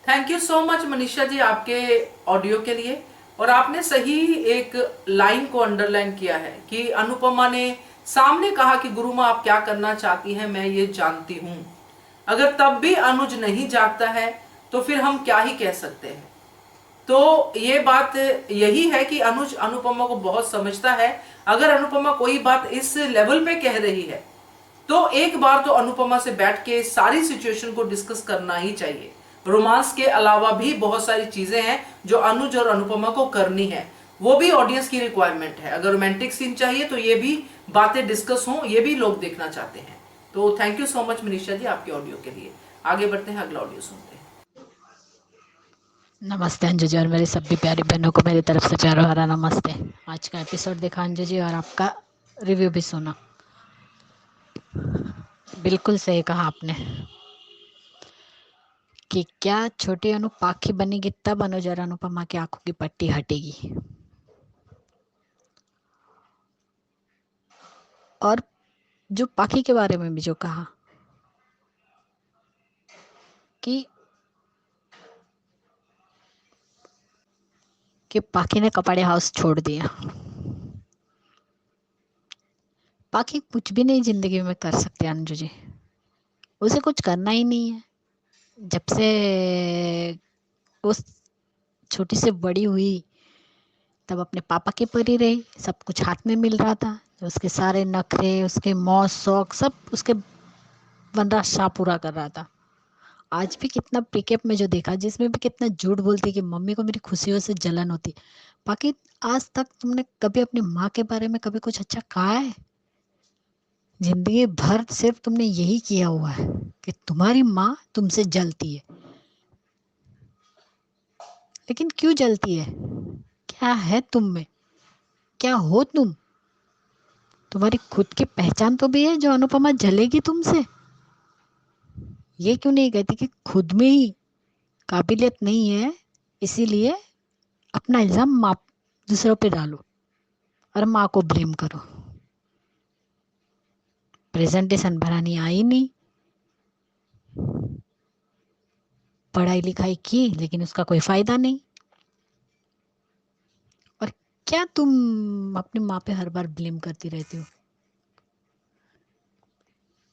Thank you so much Manisha ji आपके ऑडियो के लिए। और आपने सही एक लाइन को अंडरलाइन किया है कि अनुपमा ने सामने कहा कि गुरु माँ आप क्या करना चाहती हैं मैं ये जानती हूं। अगर तब भी अनुज नहीं जागता है तो फिर हम क्या ही कह सकते हैं। तो ये बात यही है कि अनुज अनुपमा को बहुत समझता है। अगर अनुपमा कोई बात इस लेवल पे कह रही है तो एक बार तो अनुपमा से बैठ के सारी सिचुएशन को डिस्कस करना ही चाहिए। रोमांस के अलावा भी बहुत सारी चीजें हैं जो अनुज और अनुपमा को करनी है, वो भी ऑडियंस की रिक्वायरमेंट है। अगर रोमांटिक सीन चाहिए तो ये भी बातें डिस्कस हों, ये भी लोग देखना चाहते हैं। तो thank you so much Manisha ji आपके ऑडियो के लिए। आगे बढ़ते हैं, अगला ऑडियो सुनते हैं। नमस्ते अंजू जी और मेरी सभी प्यारी बहनों को मेरी तरफ से प्यार भरा नमस्ते। आज का एपिसोड देखा अंजू जी और आपका रिव्यू भी सुना। बिल्कुल सही कहा आपने कि क्या छोटी अनु पाखी बनेगी तब अनुज और अनुपमा की आंखों की पट्टी हटेगी। और जो पाखी के बारे में भी जो कहा कि पाखी ने कपाड़े हाउस छोड़ दिया। पाखी कुछ भी नहीं जिंदगी में कर सकते अंजू जी, उसे कुछ करना ही नहीं है। जब से उस छोटी से बड़ी हुई तब अपने पापा के परी रही, सब कुछ हाथ में मिल रहा था। उसके सारे नखरे, उसके मौज शौक सब उसके वनराज शाह पूरा कर रहा था। आज भी कितना पिकअप में जो देखा, जिसमें भी कितना झूठ बोलती कि मम्मी को मेरी खुशियों से जलन होती। बाकी आज तक तुमने कभी अपनी माँ के बारे में कभी कुछ अच्छा कहा है? जिंदगी भर सिर्फ तुमने यही किया हुआ है कि तुम्हारी माँ तुमसे जलती है। लेकिन क्यों जलती है? क्या है तुम में? क्या हो तुम? तुम्हारी खुद की पहचान तो भी है जो अनुपमा जलेगी तुमसे। ये क्यों नहीं कहती कि खुद में ही काबिलियत नहीं है, इसीलिए अपना इल्जाम माँ दूसरों पे डालो और माँ को ब्लेम करो। प्रेजेंटेशन बनानी आई नहीं, पढ़ाई लिखाई की लेकिन उसका कोई फायदा नहीं। और क्या तुम अपनी माँ पे हर बार ब्लेम करती रहती हो?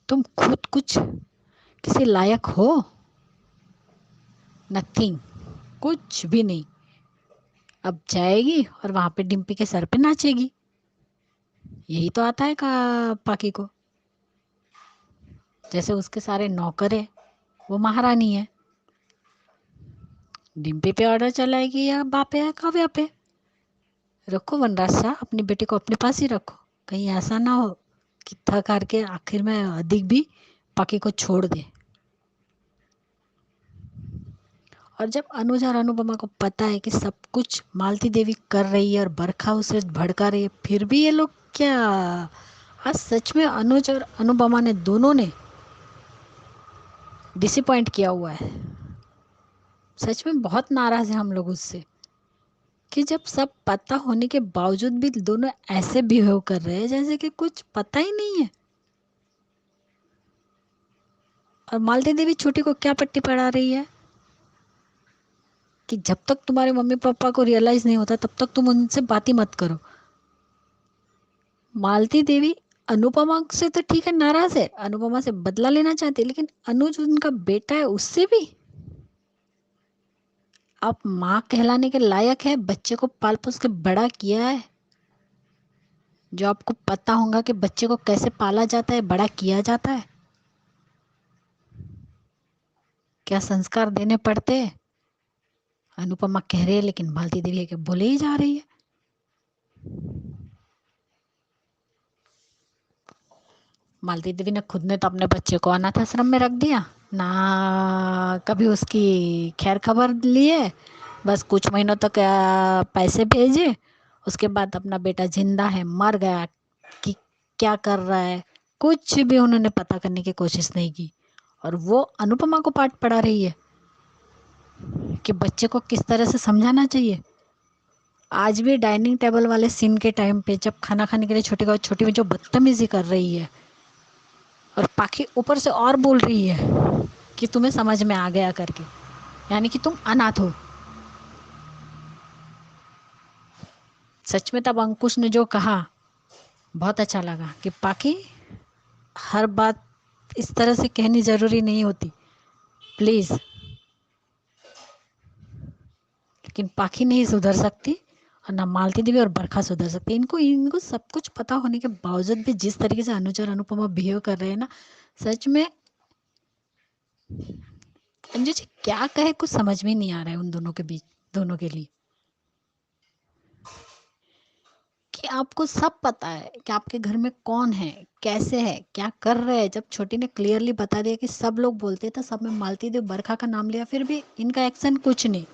तुम खुद कुछ किसी लायक हो? नथिंग, कुछ भी नहीं। अब जाएगी और वहां पे डिम्पी के सर पे नाचेगी। यही तो आता है का पाकी को। जैसे उसके सारे नौकर है, वो महारानी है। डिम्पी पे ऑर्डर चलाएगी या बापे या काव्या पे। रखो वनराज शाह, अपनी बेटी को अपने पास ही रखो, कहीं ऐसा ना हो कि थक हार के आखिर में अधिक भी पाकी को छोड़ दे। और जब अनुज और अनुपमा को पता है कि सब कुछ मालती देवी कर रही है और बरखा उसे भड़का रही है, फिर भी ये लोग क्या, आज सच में अनुज और अनुपमा ने दोनों ने डिसअपॉइंट किया हुआ है। सच में बहुत नाराज है हम लोग उससे कि जब सब पता होने के बावजूद भी दोनों ऐसे बिहेव कर रहे हैं जैसे कि कुछ पता ही नहीं है। और मालती देवी छोटी को क्या पट्टी पढ़ा रही है कि जब तक तुम्हारे मम्मी पापा को रियलाइज नहीं होता तब तक तुम उनसे बात ही मत करो। मालती देवी अनुपमा से तो ठीक है नाराज है, अनुपमा से बदला लेना चाहती है, लेकिन अनुज उनका बेटा है, उससे भी आप माँ कहलाने के लायक है। बच्चे को पाल पोस के बड़ा किया है, जो आपको पता होगा कि बच्चे को कैसे पाला जाता है, बड़ा किया जाता है, क्या संस्कार देने पड़ते हैं। अनुपमा कह रही है लेकिन मालती देवी है कि बोले ही जा रही है। मालती देवी ने खुद ने तो अपने बच्चे को अनाथ आश्रम में रख दिया, ना कभी उसकी खैर खबर लिए, बस कुछ महीनों तक पैसे भेजे, उसके बाद अपना बेटा जिंदा है मर गया कि क्या कर रहा है कुछ भी उन्होंने पता करने की कोशिश नहीं की। और वो अनुपमा को पाठ पढ़ा रही है कि बच्चे को किस तरह से समझाना चाहिए। आज भी डाइनिंग टेबल वाले सीन के टाइम पे जब खाना खाने के लिए छोटी में जो बदतमीजी कर रही है और पाखी ऊपर से और बोल रही है कि तुम्हें समझ में आ गया करके, यानी कि तुम अनाथ हो। सच में तब अंकुश ने जो कहा बहुत अच्छा लगा कि पाखी हर बात इस तरह से कहनी जरूरी नहीं होती, प्लीज। लेकिन पाखी नहीं सुधर सकती और ना मालती देवी और बरखा सुधर सकती। इनको सब कुछ पता होने के बावजूद भी जिस तरीके से अनुज और अनुपमा बिहेव कर रहे हैं ना, सच में अंजू जी क्या कहे, कुछ समझ में नहीं आ रहा है उन दोनों के बीच, दोनों के लिए। कि आपको सब पता है कि आपके घर में कौन है, कैसे है, क्या कर रहे हैं। जब छोटी ने क्लियरली बता दिया कि सब लोग बोलते थे, सब में मालती देवी बरखा का नाम लिया, फिर भी इनका एक्शन कुछ नहीं।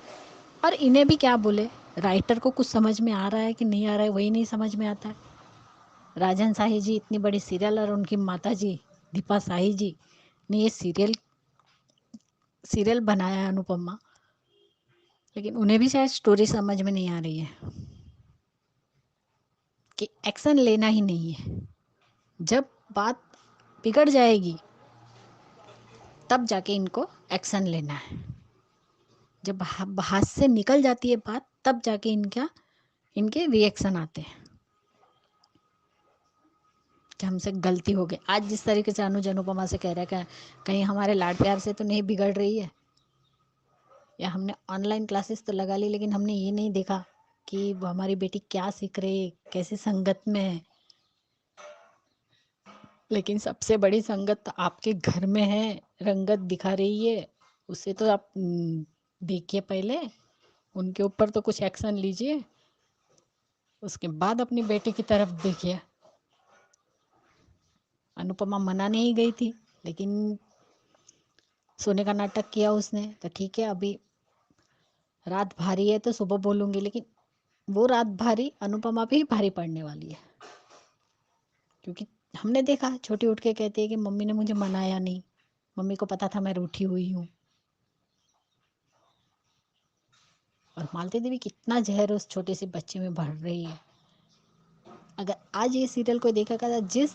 और इन्हें भी क्या बोले, राइटर को कुछ समझ में आ रहा है कि नहीं आ रहा है वही नहीं समझ में आता है। राजन शाही जी इतनी बड़ी सीरियल और उनकी माता जी दीपा शाही जी ने ये सीरियल बनाया है अनुपमा, लेकिन उन्हें भी शायद स्टोरी समझ में नहीं आ रही है कि एक्शन लेना ही नहीं है। जब बात बिगड़ जाएगी तब जाके इनको एक्शन लेना है। जब हाथ से निकल जाती है बात तब जाके इनके रिएक्शन आते हैं कि हमसे गलती हो गई। आज जिस तरीके से अनुज अनुपमा से कह रहा है कहीं हमारे लाड प्यार से तो नहीं बिगड़ रही है, या हमने ऑनलाइन क्लासेस तो लगा ली लेकिन हमने ये नहीं देखा कि वो हमारी बेटी क्या सीख रही है, कैसी संगत में है। लेकिन सबसे बड़ी संगत तो आपके घर में है, रंगत दिखा रही है, उससे तो आप देखिए पहले, उनके ऊपर तो कुछ एक्शन लीजिए, उसके बाद अपनी बेटी की तरफ देखिए। अनुपमा मना नहीं गई थी, लेकिन सोने का नाटक किया उसने, तो ठीक है अभी रात भारी है तो सुबह बोलूंगी, लेकिन वो रात भारी अनुपमा पे ही भारी पड़ने वाली है। क्योंकि हमने देखा छोटी उठ के कहती है कि मम्मी ने मुझे मनाया नहीं, मम्मी को पता था मैं रूठी हुई हूँ। और मालती देवी कितना जहर उस छोटे से बच्चे में भर रही है। अगर आज ये सीरियल को देखेगा तो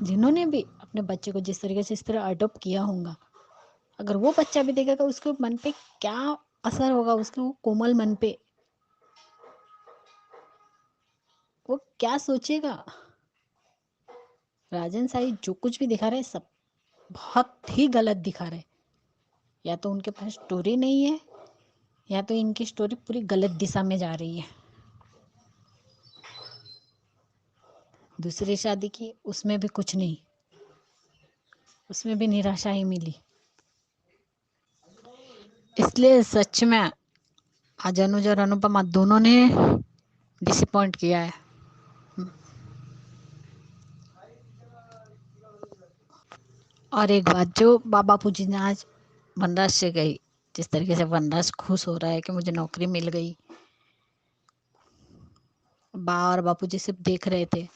जिन्होंने भी अपने बच्चे को जिस तरीके से इस तरह अडॉप्ट किया होगा, अगर वो बच्चा भी देखेगा उसके मन पे क्या असर होगा, उसके वो कोमल मन पे वो क्या सोचेगा। राजन साई जो कुछ भी दिखा रहे सब बहुत ही गलत दिखा रहे। या तो उनके पास स्टोरी नहीं है, या तो इनकी स्टोरी पूरी गलत दिशा में जा रही है। दूसरी शादी की उसमें भी कुछ नहीं, उसमें भी निराशा ही मिली। इसलिए सच में आज अनुज और अनुपमा दोनों ने डिसअपॉइंट किया है। और एक बात, जो बापू जी ने आज वनराज से गई, जिस तरीके से वनराज खुश हो रहा है कि मुझे नौकरी मिल गई, बा और बापू जी सिर्फ देख रहे थे,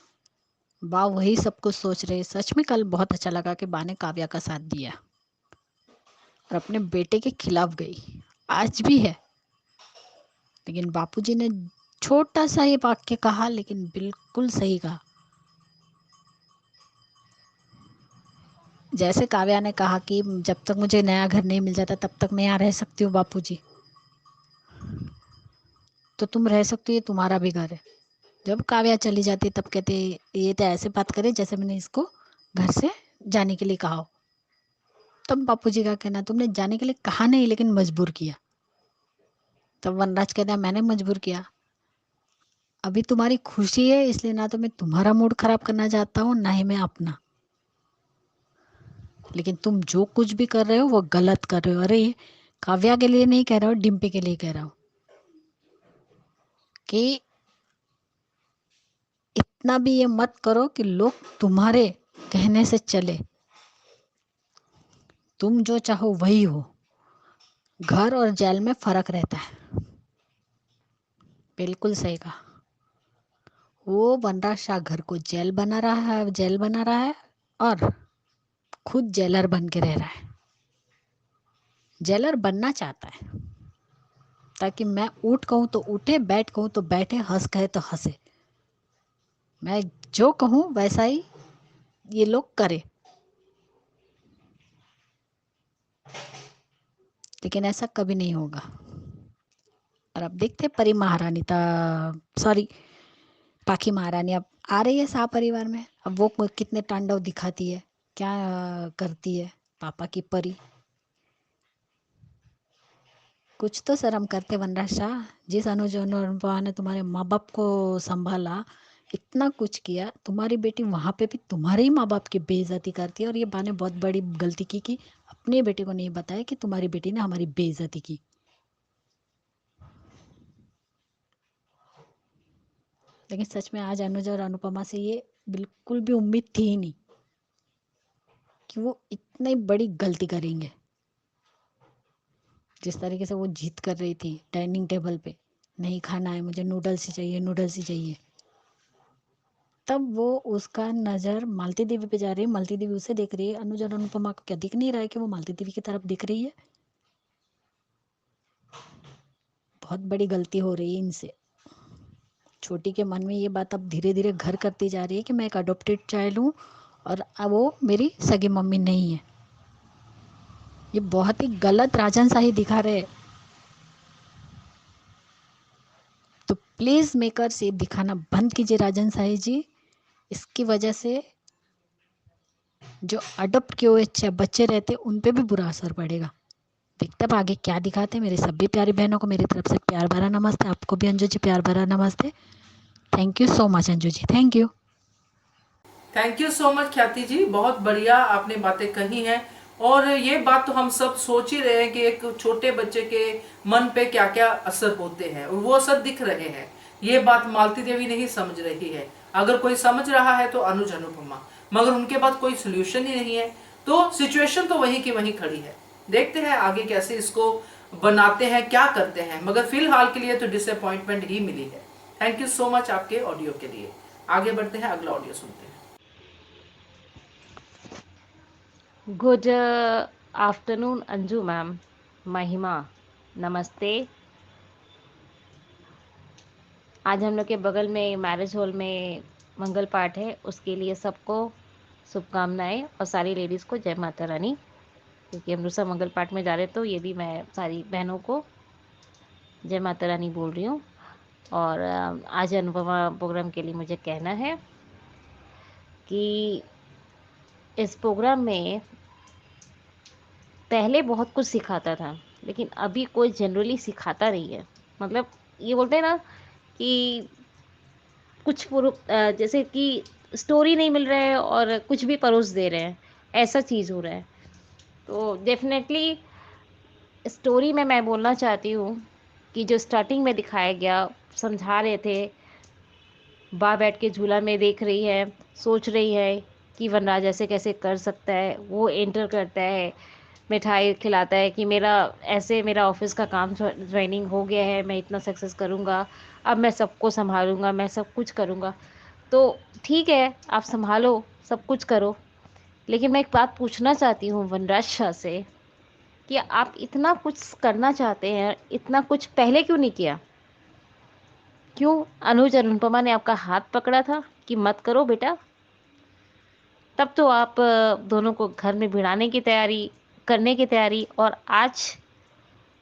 बा वही सब कुछ सोच रहे। सच में कल बहुत अच्छा लगा कि बा ने काव्या का साथ दिया और अपने बेटे के खिलाफ गई। आज भी है, लेकिन बापूजी ने छोटा सा ये वाक्य कहा, लेकिन बिल्कुल सही कहा। जैसे काव्या ने कहा कि जब तक मुझे नया घर नहीं मिल जाता तब तक मैं यहाँ रह सकती हूँ बापूजी, तो तुम रह सकती हो, ये तुम्हारा भी घर है। जब काव्या चली जाती तब कहते ये तो ऐसे बात करे जैसे मैंने इसको घर से जाने के लिए कहा हो। तब बापूजी का कहना, तुमने जाने के लिए कहा नहीं लेकिन मजबूर किया। तब वनराज कहता, मैंने मजबूर किया, अभी तुम्हारी खुशी है इसलिए ना तो मैं तुम्हारा मूड खराब करना चाहता हूँ ना ही मैं अपना, लेकिन तुम जो कुछ भी कर रहे हो वो गलत कर रहे हो। अरे ये काव्या के लिए नहीं कह रहा हूँ, डिम्पी के लिए कह रहा हूँ कि इतना भी ये मत करो कि लोग तुम्हारे कहने से चले। तुम जो चाहो वही हो। घर और जेल में फर्क रहता है। बिल्कुल सही कहा। वो वनराज शाह घर को जेल बना रहा है और खुद जेलर बन के रह रहा है। जेलर बनना चाहता है ताकि मैं उठ कहूँ तो उठे, बैठ कहूँ तो बैठे, हंस कहे तो हंसे। मैं जो कहूँ वैसा ही ये लोग करे, लेकिन ऐसा कभी नहीं होगा। और अब देखते परी महारानी सॉरी पाखी महारानी अब आ रही है शाह परिवार में। अब वो कितने तांडव दिखाती है, क्या करती है पापा की परी। कुछ तो शर्म करते वनराज शाह। जिस अनुज और अनुपमा ने तुम्हारे माँ बाप को संभाला, इतना कुछ किया, तुम्हारी बेटी वहां पे भी तुम्हारे ही माँ बाप की बेइज्जती करती है। और ये बा ने बहुत बड़ी गलती की कि अपने बेटे को नहीं बताया कि तुम्हारी बेटी ने हमारी बेइज्जती की। लेकिन सच में आज अनुज और अनुपमा से ये बिल्कुल भी उम्मीद थी ही नहीं कि वो इतनी बड़ी गलती करेंगे। जिस तरीके से वो जिद कर रही थी डाइनिंग टेबल पे, नहीं खाना है मुझे, नूडल्स ही चाहिए, नूडल्स ही चाहिए, तब वो उसका नज़र मालती देवी पे जा रही है। मालती देवी उसे देख रही है। अनुज और अनुपमा को क्या दिख नहीं रहा है कि वो मालती देवी की तरफ दिख रही है? बहुत बड़ी गलती हो रही है इनसे। छोटी के मन में ये बात अब धीरे धीरे घर करती जा रही है कि मैं एक अडॉप्टेड चाइल्ड हूँ और अब वो मेरी सगी मम्मी नहीं है। ये बहुत ही गलत राजनशाही दिखा रहे हैं। तो प्लीज मेकर्स ये दिखाना बंद कीजिए राजनशाही जी। इसकी वजह से जो अडॉप्ट किए हुए बच्चे रहते उन पे भी बुरा असर पड़ेगा। देखते अब आगे क्या दिखाते हैं। मेरी सभी प्यारी बहनों को मेरी तरफ से प्यार भरा नमस्ते। आपको भी अंजू जी प्यार भरा नमस्ते। Thank you so much Anju ji, thank you. Thank you so much Khyati ji, बहुत बढ़िया आपने बातें कही हैं। और ये बात तो हम सब सोच ही रहे हैं कि एक छोटे बच्चे के मन पे क्या क्या असर होते हैं, और वो असर दिख रहे हैं। ये बात मालती देवी नहीं समझ रही है। अगर कोई समझ रहा है तो अनुज अनुपमा, मगर उनके पास कोई सोल्यूशन ही नहीं है। तो सिचुएशन तो वहीं की वहीं खड़ी है। देखते हैं आगे कैसे इसको बनाते हैं, क्या करते हैं, मगर फिलहाल के लिए तो डिसअपॉइंटमेंट ही मिली है। थैंक यू सो मच आपके ऑडियो के लिए। आगे बढ़ते हैं, अगला ऑडियो सुनते हैं। गुड आफ्टरनून अंजू मैम, महिमा नमस्ते। आज हम लोग के बगल में मैरिज हॉल में मंगल पाठ है, उसके लिए सबको शुभकामनाएं और सारी लेडीज़ को जय माता रानी। क्योंकि हम लोग सब मंगल पाठ में जा रहे तो ये भी मैं सारी बहनों को जय माता रानी बोल रही हूँ। और आज अनुपमा प्रोग्राम के लिए मुझे कहना है कि इस प्रोग्राम में पहले बहुत कुछ सिखाता था, लेकिन अभी कोई जनरली सिखाता नहीं है। मतलब ये बोलते हैं ना कि कुछ जैसे कि स्टोरी नहीं मिल रहा है और कुछ भी परोस दे रहे हैं। ऐसा चीज़ हो रहा है। तो डेफिनेटली स्टोरी में मैं बोलना चाहती हूँ कि जो स्टार्टिंग में दिखाया गया, समझा रहे थे, बाँ बैठ के झूला में देख रही है, सोच रही है कि वनराज ऐसे कैसे कर सकता है। वो एंटर करता है, मिठाई खिलाता है कि मेरा ऑफिस का काम ज्वाइनिंग हो गया है, मैं इतना सक्सेस करूँगा, अब मैं सबको संभालूंगा, मैं सब कुछ करूँगा। तो ठीक है, आप संभालो, सब कुछ करो, लेकिन मैं एक बात पूछना चाहती हूँ वनराज शाह से कि आप इतना कुछ करना चाहते हैं, इतना कुछ पहले क्यों नहीं किया? क्यों अनुज और अनुपमा ने आपका हाथ पकड़ा था कि मत करो बेटा? तब तो आप दोनों को घर में भिड़ाने की तैयारी, करने की तैयारी, और आज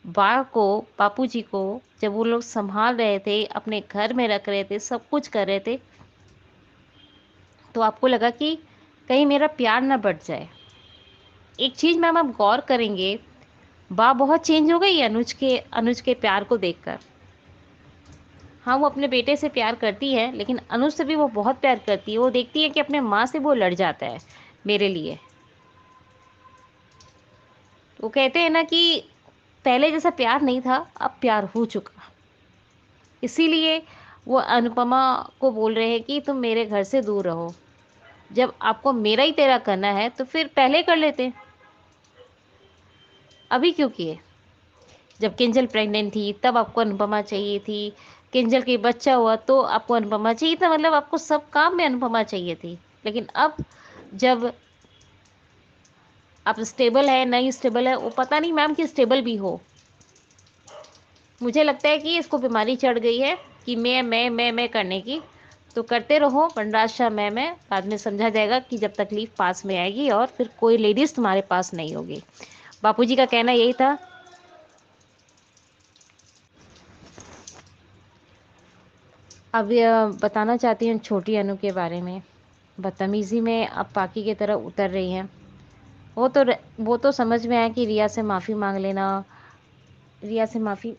बा को, बापूजी को, जब वो लोग संभाल रहे थे, अपने घर में रख रहे थे, सब कुछ कर रहे थे, तो आपको लगा कि कहीं मेरा प्यार ना बढ़ जाए। एक चीज मैम आप गौर करेंगे, बा बहुत चेंज हो गई है अनुज के प्यार को देखकर। हाँ, वो अपने बेटे से प्यार करती है, लेकिन अनुज से भी वो बहुत प्यार करती है। वो देखती है कि अपने माँ से वो लड़ जाता है मेरे लिए। वो कहते हैं ना कि पहले जैसा प्यार नहीं था, अब प्यार हो चुका। इसीलिए वो अनुपमा को बोल रहे हैं कि तुम मेरे घर से दूर रहो। जब आपको मेरा ही तेरा करना है तो फिर पहले कर लेते, अभी क्यों किए? जब किंजल प्रेग्नेंट थी तब आपको अनुपमा चाहिए थी, किंजल के बच्चा हुआ तो आपको अनुपमा चाहिए था, मतलब आपको सब काम में अनुपमा चाहिए थी। लेकिन अब जब आप स्टेबल है, नहीं स्टेबल है, वो पता नहीं मैम कि स्टेबल भी हो। मुझे लगता है कि इसको बीमारी चढ़ गई है कि मैं करने की। तो करते रहो वनराज शाह, मैं बाद में समझा जाएगा कि जब तकलीफ पास में आएगी और फिर कोई लेडीज तुम्हारे पास नहीं होगी। बापूजी का कहना यही था। अब बताना चाहती हूँ छोटी अनु के बारे में। बदतमीजी में अब पाकी की तरह उतर रही हैं। वो तो समझ में आया कि रिया से माफ़ी मांग लेना, रिया से माफ़ी।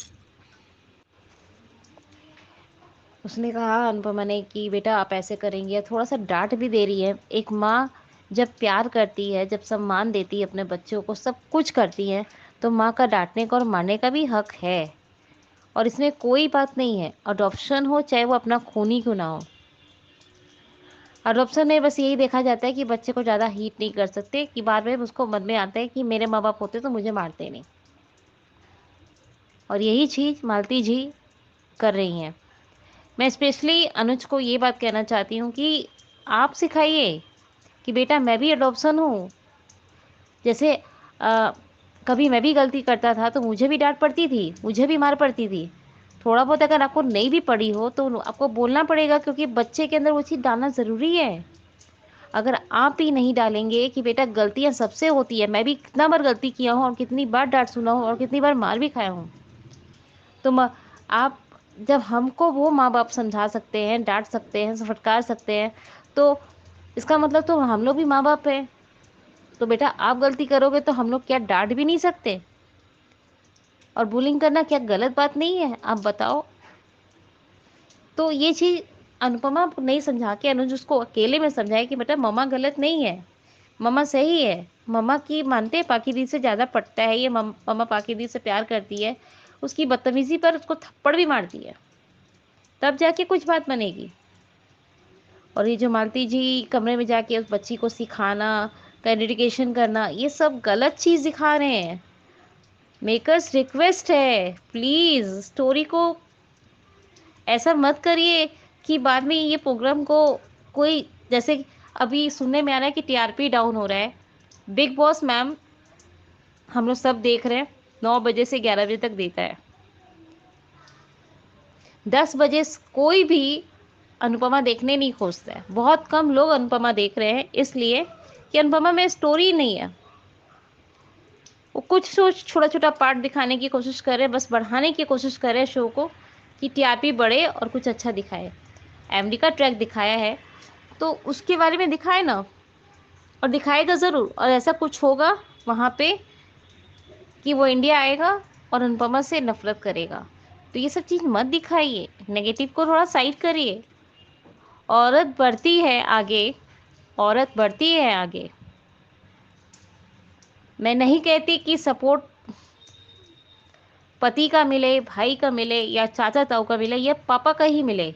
उसने कहा अनुपमा ने कि बेटा आप ऐसे करेंगे, थोड़ा सा डांट भी दे रही है। एक माँ जब प्यार करती है, जब सम्मान देती है अपने बच्चों को, सब कुछ करती है, तो माँ का डांटने का और मारने का भी हक है। और इसमें कोई बात नहीं है, अडॉप्शन हो चाहे वो अपना खून ही क्यों ना हो। अडॉप्शन में बस यही देखा जाता है कि बच्चे को ज़्यादा हीट नहीं कर सकते, कि बार बार उसको मन में आता है कि मेरे माँ बाप होते तो मुझे मारते नहीं। और यही चीज़ मालती जी कर रही हैं। मैं स्पेशली अनुज को ये बात कहना चाहती हूँ कि आप सिखाइए कि बेटा मैं भी अडॉप्शन हूँ। जैसे कभी मैं भी गलती करता था तो मुझे भी डांट पड़ती थी, मुझे भी मार पड़ती थी। थोड़ा बहुत अगर आपको नहीं भी पड़ी हो तो आपको बोलना पड़ेगा, क्योंकि बच्चे के अंदर वो चीज़ डालना ज़रूरी है। अगर आप ही नहीं डालेंगे कि बेटा गलतियाँ सबसे होती है, मैं भी कितना बार गलती किया हूँ और कितनी बार डांट सुना हूँ और कितनी बार मार भी खाया हूँ, तो आप जब हमको वो माँ बाप समझा सकते हैं, डांट सकते हैं, फटकार सकते हैं, तो इसका मतलब तो हम लोग भी माँ बाप हैं। तो बेटा आप गलती करोगे तो हम लोग क्या डांट भी नहीं सकते? और बुलिंग करना क्या गलत बात नहीं है? आप बताओ। तो ये चीज़ अनुपमा को नहीं समझा के अनुज उसको अकेले में समझाए कि बेटा मम्मा गलत नहीं है, मम्मा सही है। मम्मा की मानते हैं पाकी दी से ज़्यादा पटता है ये, मम्मा पाकी दी से प्यार करती है। उसकी बदतमीजी पर उसको थप्पड़ भी मारती है, तब जाके कुछ बात बनेगी। और ये जो मालती जी कमरे में जाके उस बच्ची को सिखाना, डेडिकेशन करना, ये सब गलत चीज़ दिखा रहे हैं। मेकर्स रिक्वेस्ट है, प्लीज़ स्टोरी को ऐसा मत करिए कि बाद में ये प्रोग्राम को कोई, जैसे अभी सुनने में आ रहा है कि टीआरपी डाउन हो रहा है। बिग बॉस मैम हम लोग सब देख रहे हैं, 9 बजे से 11 बजे तक देता है। 10 बजे कोई भी अनुपमा देखने नहीं खोजता है। बहुत कम लोग अनुपमा देख रहे हैं, इसलिए कि अनुपमा में स्टोरी नहीं है। वो कुछ छोटा छोटा पार्ट दिखाने की कोशिश कर रहे हैं, बस बढ़ाने की कोशिश कर रहे हैं शो को कि टीआरपी बढ़े और कुछ अच्छा दिखाए। एमडी का ट्रैक दिखाया है तो उसके बारे में दिखाए ना, और दिखाएगा ज़रूर। और ऐसा कुछ होगा वहाँ पे कि वो इंडिया आएगा और अनुपमा से नफरत करेगा। तो ये सब चीज़ मत दिखाइए, नेगेटिव को थोड़ा साइड करिए। औरत बढ़ती है आगे, औरत बढ़ती है आगे। मैं नहीं कहती कि सपोर्ट पति का मिले, भाई का मिले या चाचा ताऊ का मिले या पापा का ही मिले,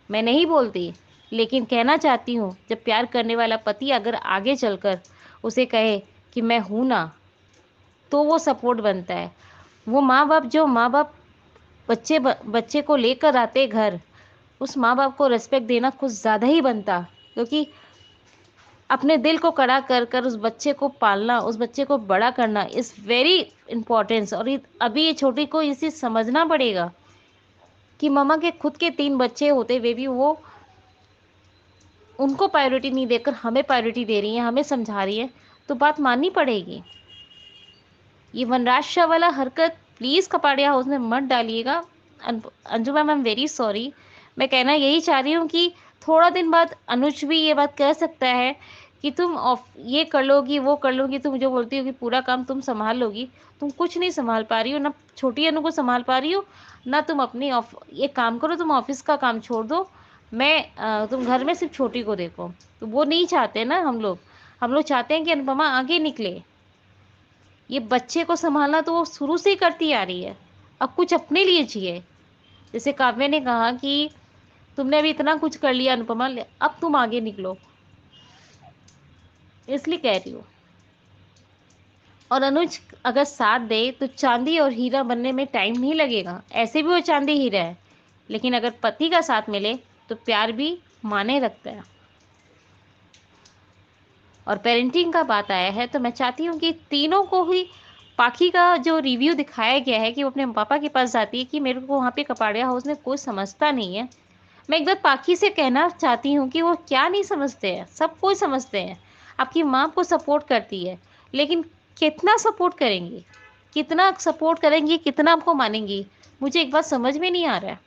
मैं नहीं बोलती, लेकिन कहना चाहती हूँ जब प्यार करने वाला पति अगर आगे चलकर उसे कहे कि मैं हूँ ना, तो वो सपोर्ट बनता है। वो माँ बाप बच्चे को लेकर आते घर, उस माँ बाप को रिस्पेक्ट देना कुछ ज़्यादा ही बनता, क्योंकि अपने दिल को कड़ा कर कर उस बच्चे को पालना, उस बच्चे को बड़ा करना इज़ वेरी इम्पोर्टेंस। और अभी ये छोटी को ये चीज़ समझना पड़ेगा कि मम्मा के खुद के 3 बच्चे होते हुए भी वो उनको प्रायोरिटी नहीं देकर हमें प्रायोरिटी दे रही है, हमें समझा रही है, तो बात माननी पड़ेगी। ये वनराज शाह वाला हरकत प्लीज़ कपाड़िया हाउस में मत डालिएगा। Anju ma'am, I am very sorry. मैं कहना यही चाह रही हूँ कि थोड़ा दिन बाद अनुज भी ये बात कह सकता है कि तुम ये कर लोगी, वो कर लोगी, तुम जो बोलती हो कि पूरा काम तुम संभाल लोगी, तुम कुछ नहीं संभाल पा रही हो, ना छोटी अनु को संभाल पा रही हो, ना तुम अपनी ये काम करो, तुम ऑफिस का काम छोड़ दो, तुम घर में सिर्फ छोटी को देखो। तो वो नहीं चाहते ना हम लोग चाहते हैं कि अनुपमा आगे निकले। ये बच्चे को संभालना तो वो शुरू से ही करती आ रही है, अब कुछ अपने लिए चाहिए। जैसे काव्य ने कहा कि तुमने अभी इतना कुछ कर लिया अनुपमा, अब तुम आगे निकलो, इसलिए कह रही हूँ। और अनुज अगर साथ दे तो चांदी और हीरा बनने में टाइम नहीं लगेगा, ऐसे भी वो चांदी हीरा है, लेकिन अगर पति का साथ मिले तो प्यार भी माने रखता है। और पेरेंटिंग का बात आया है तो मैं चाहती हूँ कि तीनों को ही पाखी का जो रिव्यू दिखाया गया है कि वो अपने पापा के पास जाती है कि मेरे को वहाँ पे कपाड़िया हाउस में कोई समझता नहीं है। मैं एक बार पाखी से कहना चाहती हूँ कि वो क्या नहीं समझते हैं, सब कुछ समझते हैं। आपकी माँ आपको सपोर्ट करती है, लेकिन कितना सपोर्ट करेंगी, कितना सपोर्ट करेंगी, कितना आपको मानेंगी, मुझे एक बात समझ में नहीं आ रहा है।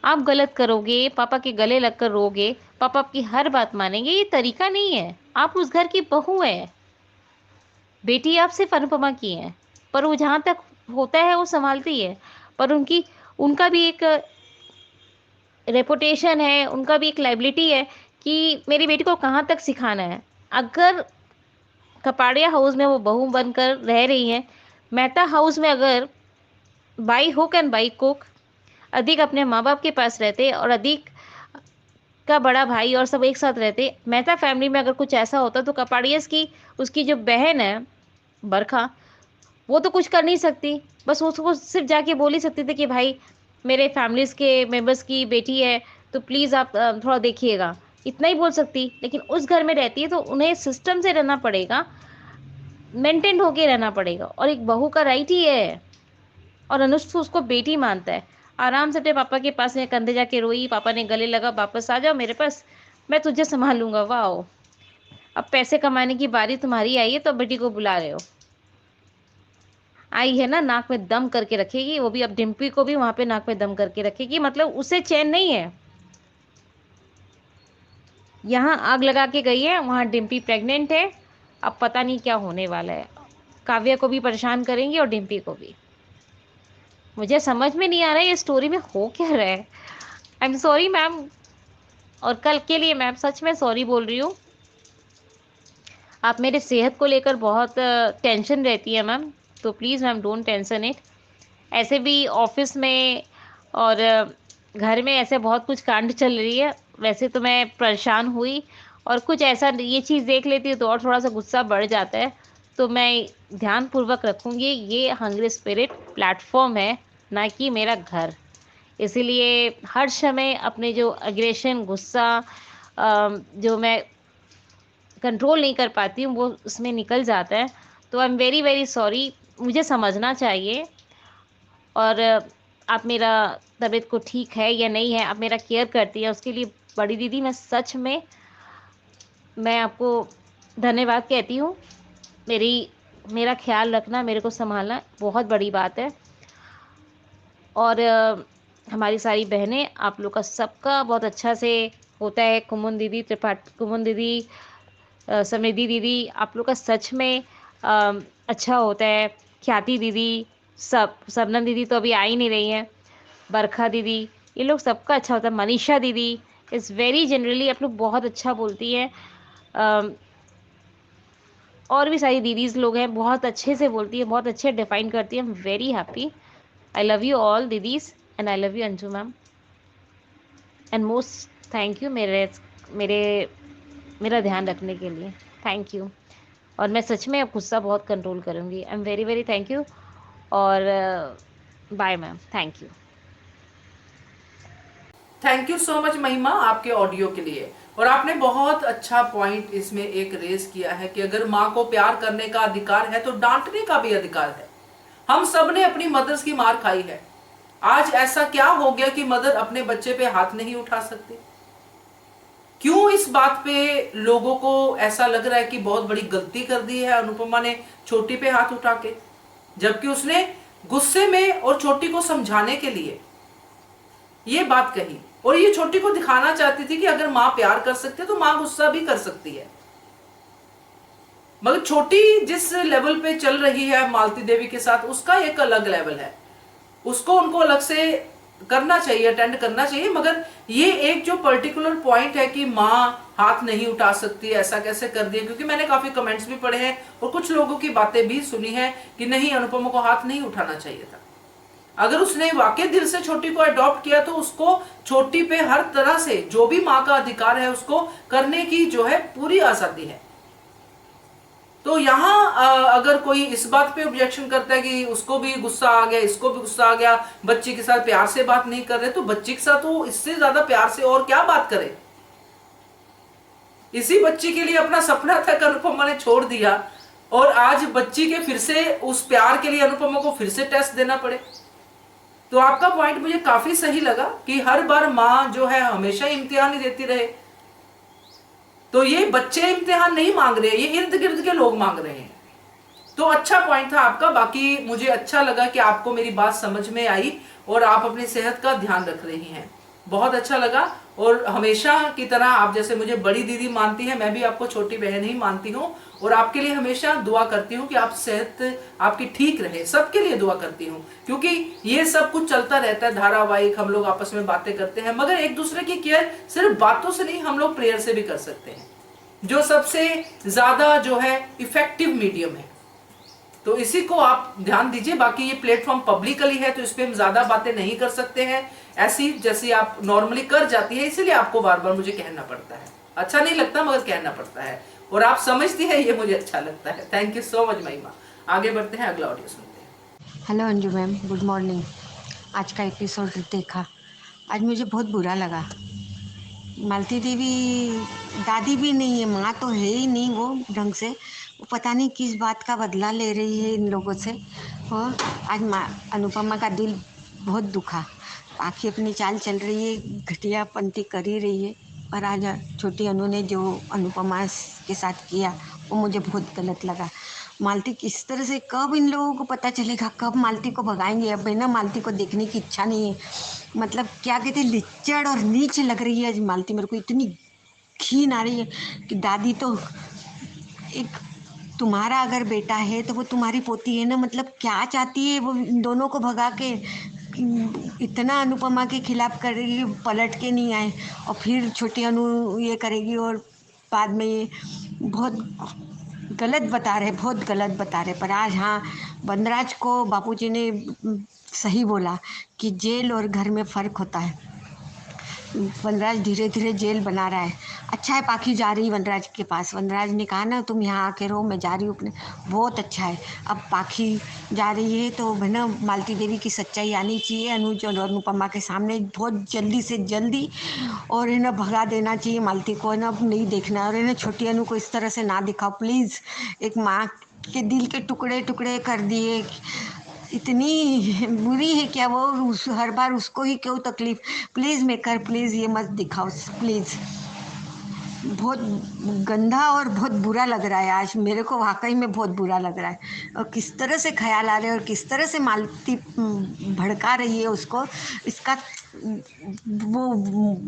आप गलत करोगे, पापा के गले लगकर रोगे, पापा आपकी हर बात मानेंगे, ये तरीका नहीं है। आप उस घर की बहू है, बेटी आप सिर्फ अनुपमा की है, पर वो जहाँ तक होता है वो संभालती है, पर उनका भी एक रेपुटेशन है, उनका भी एक लाइबिलिटी है कि मेरी बेटी को कहाँ तक सिखाना है। अगर कपाड़िया हाउस में वो बहू बनकर रह रही हैं, मेहता हाउस में अगर by hook and by cook अधिक अपने माँ बाप के पास रहते और अधिक का बड़ा भाई और सब एक साथ रहते, मेहता फैमिली में अगर कुछ ऐसा होता तो कपाड़ियस की उसकी जो बहन है बरखा, वो तो कुछ कर नहीं सकती, बस उसको सिर्फ जाके बोल ही सकती थी कि भाई मेरे फैमिलीज के मेंबर्स की बेटी है तो प्लीज़ आप थोड़ा देखिएगा, इतना ही बोल सकती। लेकिन उस घर में रहती है तो उन्हें सिस्टम से रहना पड़ेगा, मेंटेन होके रहना पड़ेगा, और एक बहू का राइट ही है। और अनुज तो उसको बेटी मानता है। आराम से अपने पापा के पास में कंधे जाके रोई, पापा ने गले लगा, वापस आ जाओ मेरे पास, मैं तुझे संभाल लूंगा। वाह, अब पैसे कमाने की बारी तुम्हारी आई है तो बेटी को बुला रहे हो। आई है ना, नाक में दम करके रखेगी वो भी, अब डिम्पी को भी वहां पे नाक में दम करके रखेगी, मतलब उसे चैन नहीं है। यहाँ आग लगा के गई है, वहां डिम्पी प्रेग्नेंट है, अब पता नहीं क्या होने वाला है। काव्या को भी परेशान करेंगी और डिम्पी को भी। मुझे समझ में नहीं आ रहा है ये स्टोरी में हो क्या रहा है। आई एम सॉरी मैम, और कल के लिए मैम सच में सॉरी बोल रही हूँ। आप मेरे सेहत को लेकर बहुत टेंशन रहती है मैम, तो please ma'am don't tension it. ऐसे भी ऑफिस में और घर में ऐसे बहुत कुछ कांड चल रही है, वैसे तो मैं परेशान हुई, और कुछ ऐसा ये चीज़ देख लेती हूँ तो और थोड़ा सा गुस्सा बढ़ जाता है, तो मैं ध्यानपूर्वक रखूँगी। ये हंग्री स्पिरिट प्लेटफॉर्म है, ना कि मेरा घर, इसीलिए हर समय अपने जो एग्रेशन, गुस्सा जो मैं कंट्रोल नहीं कर पाती हूँ वो उसमें निकल जाता है। तो आई एम वेरी वेरी सॉरी, मुझे समझना चाहिए। और आप मेरा तबीयत को ठीक है या नहीं है, आप मेरा केयर करती है, उसके लिए बड़ी दीदी मैं सच में मैं आपको धन्यवाद कहती हूँ। मेरा ख्याल रखना, मेरे को संभालना बहुत बड़ी बात है। और हमारी सारी बहनें, आप लोग का सबका बहुत अच्छा से होता है। कुमुन दीदी, कुमुन दीदी, समृद्धि दीदी, आप लोग का सच में अच्छा होता है। ख्याति दीदी, सबनम दीदी तो अभी आ ही नहीं रही हैं, बरखा दीदी, ये लोग सबका अच्छा होता है। मनीषा दीदी इज़ वेरी जनरली, आप लोग बहुत अच्छा बोलती हैं। और भी सारी दीदीज लोग हैं, बहुत अच्छे से बोलती है, बहुत अच्छे डिफाइन करती है। I am very happy. I love you all didis and I love you Anju ma'am and most thank you मेरे मेरे मेरा ध्यान रखने के लिए। Thank you. और मैं सच में अब गुस्सा बहुत कंट्रोल करूँगी। I am very very thank you. और bye ma'am, thank you. Thank you so much Mahima आपके ऑडियो के लिए। और आपने बहुत अच्छा पॉइंट इसमें एक रेस किया है कि अगर माँ को प्यार करने का अधिकार है तो डांटने का भी अधिकार है। हम सब ने अपनी मदर्स की मार खाई है। आज ऐसा क्या हो गया कि मदर अपने बच्चे पे हाथ नहीं उठा सकती? क्यों इस बात पे लोगों को ऐसा लग रहा है कि बहुत बड़ी गलती कर दी है अनुपमा ने छोटी पे हाथ उठा के, जबकि उसने गुस्से में और छोटी को समझाने के लिए ये बात कही और ये छोटी को दिखाना चाहती थी कि अगर माँ प्यार कर सकती है तो माँ गुस्सा भी कर सकती है। मगर छोटी जिस लेवल पे चल रही है मालती देवी के साथ, उसका एक अलग लेवल है। उसको उनको अलग से करना चाहिए, अटेंड करना चाहिए। मगर ये एक जो पर्टिकुलर पॉइंट है कि माँ हाथ नहीं उठा सकती, ऐसा कैसे कर दिया? क्योंकि मैंने काफी कमेंट्स भी पढ़े हैं और कुछ लोगों की बातें भी सुनी है कि नहीं, अनुपमा को हाथ नहीं उठाना चाहिए था। अगर उसने वाकई दिल से छोटी को अडॉप्ट किया तो उसको छोटी पे हर तरह से जो भी माँ का अधिकार है उसको करने की जो है पूरी आजादी है। तो यहाँ अगर कोई इस बात पे ऑब्जेक्शन करता है कि उसको भी गुस्सा आ गया, इसको भी गुस्सा आ गया, बच्चे के साथ प्यार से बात नहीं कर रहे, तो बच्चे के साथ वो इससे ज्यादा प्यार से और क्या बात करे? इसी बच्ची के लिए अपना सपना था कि अनुपमा ने छोड़ दिया और आज बच्ची के फिर से उस प्यार के लिए अनुपमा को फिर से टेस्ट देना पड़े। तो आपका पॉइंट मुझे काफी सही लगा कि हर बार माँ जो है हमेशा इम्तिहान ही देती रहे। तो ये बच्चे इम्तिहान नहीं मांग रहे, ये इर्द गिर्द के लोग मांग रहे हैं। तो अच्छा पॉइंट था आपका। बाकी मुझे अच्छा लगा कि आपको मेरी बात समझ में आई और आप अपनी सेहत का ध्यान रख रही हैं, बहुत अच्छा लगा। और हमेशा की तरह आप जैसे मुझे बड़ी दीदी मानती हैं, मैं भी आपको छोटी बहन ही मानती हूँ और आपके लिए हमेशा दुआ करती हूँ कि आप सेहत आपकी ठीक रहे। सबके लिए दुआ करती हूँ क्योंकि ये सब कुछ चलता रहता है धारावाहिक, हम लोग आपस में बातें करते हैं, मगर एक दूसरे की केयर सिर्फ बातों से नहीं, हम लोग प्रेयर से भी कर सकते हैं, जो सबसे ज्यादा जो है इफेक्टिव मीडियम है। तो इसी को आप ध्यान दीजिए। बाकी ये प्लेटफॉर्म पब्लिकली है तो इस पे हम ज्यादा बातें नहीं कर सकते हैं ऐसी जैसी आप नॉर्मली कर जाती है, इसीलिए आपको बार बार मुझे कहना पड़ता है। अच्छा नहीं लगता मगर कहना पड़ता है और आप समझती है, ये मुझे अच्छा लगता है। थैंक यू सो मच महिमा। आगे बढ़ते हैं, अगला ऑडियो सुनते हैं। Hello Anju ma'am, good morning. आज का एपिसोड देखा, आज मुझे बहुत बुरा लगा। मालती देवी दादी भी नहीं है, माँ तो है ही नहीं वो ढंग से। वो पता नहीं किस बात का बदला ले रही है इन लोगों से। और आज माँ अनुपमा का दिल बहुत दुखा। आखिर अपनी चाल चल रही है, घटियापंती कर ही रही है, पर आज छोटी अनु ने जो अनुपमा के साथ किया वो मुझे बहुत गलत लगा। मालती किस तरह से, कब इन लोगों को पता चलेगा, कब मालती को भगाएंगे? अब है ना, मालती को देखने की इच्छा नहीं है। मतलब क्या कहते, लिच्चड़ और नीच लग रही है आज मालती। मेरे को इतनी घिन आ रही है कि दादी तो एक, तुम्हारा अगर बेटा है तो वो तुम्हारी पोती है ना। मतलब क्या चाहती है वो इन दोनों को भगा के? इतना अनुपमा के खिलाफ करेगी, पलट के नहीं आए, और फिर छोटी अनु ये करेगी और बाद में ये बहुत गलत बता रहे, बहुत गलत बता रहे। पर आज हाँ, वनराज को बापूजी ने सही बोला कि जेल और घर में फ़र्क होता है। वनराज धीरे धीरे जेल बना रहा है। अच्छा है पाखी जा रही वनराज के पास। वनराज ने कहा ना तुम यहाँ आके रहो, मैं जा रही हूँ अपने, बहुत अच्छा है। अब पाखी जा रही है तो है ना, मालती देवी की सच्चाई आनी चाहिए अनुज और अनुपमा के सामने बहुत जल्दी से जल्दी, और है ना भगा देना चाहिए मालती को, है ना, अब नहीं देखना है। और है ना छोटी अनु को इस तरह से ना दिखाओ प्लीज़। एक माँ के दिल के टुकड़े टुकड़े कर दिए, इतनी बुरी है क्या वो? हर बार उसको ही क्यों तकलीफ? प्लीज़ मेकर, प्लीज़ ये मत दिखाओ प्लीज़। बहुत गंदा और बहुत बुरा लग रहा है आज मेरे को, वाकई में बहुत बुरा लग रहा है। और किस तरह से ख्याल आ रहे हैं और किस तरह से मालती भड़का रही है उसको। इसका वो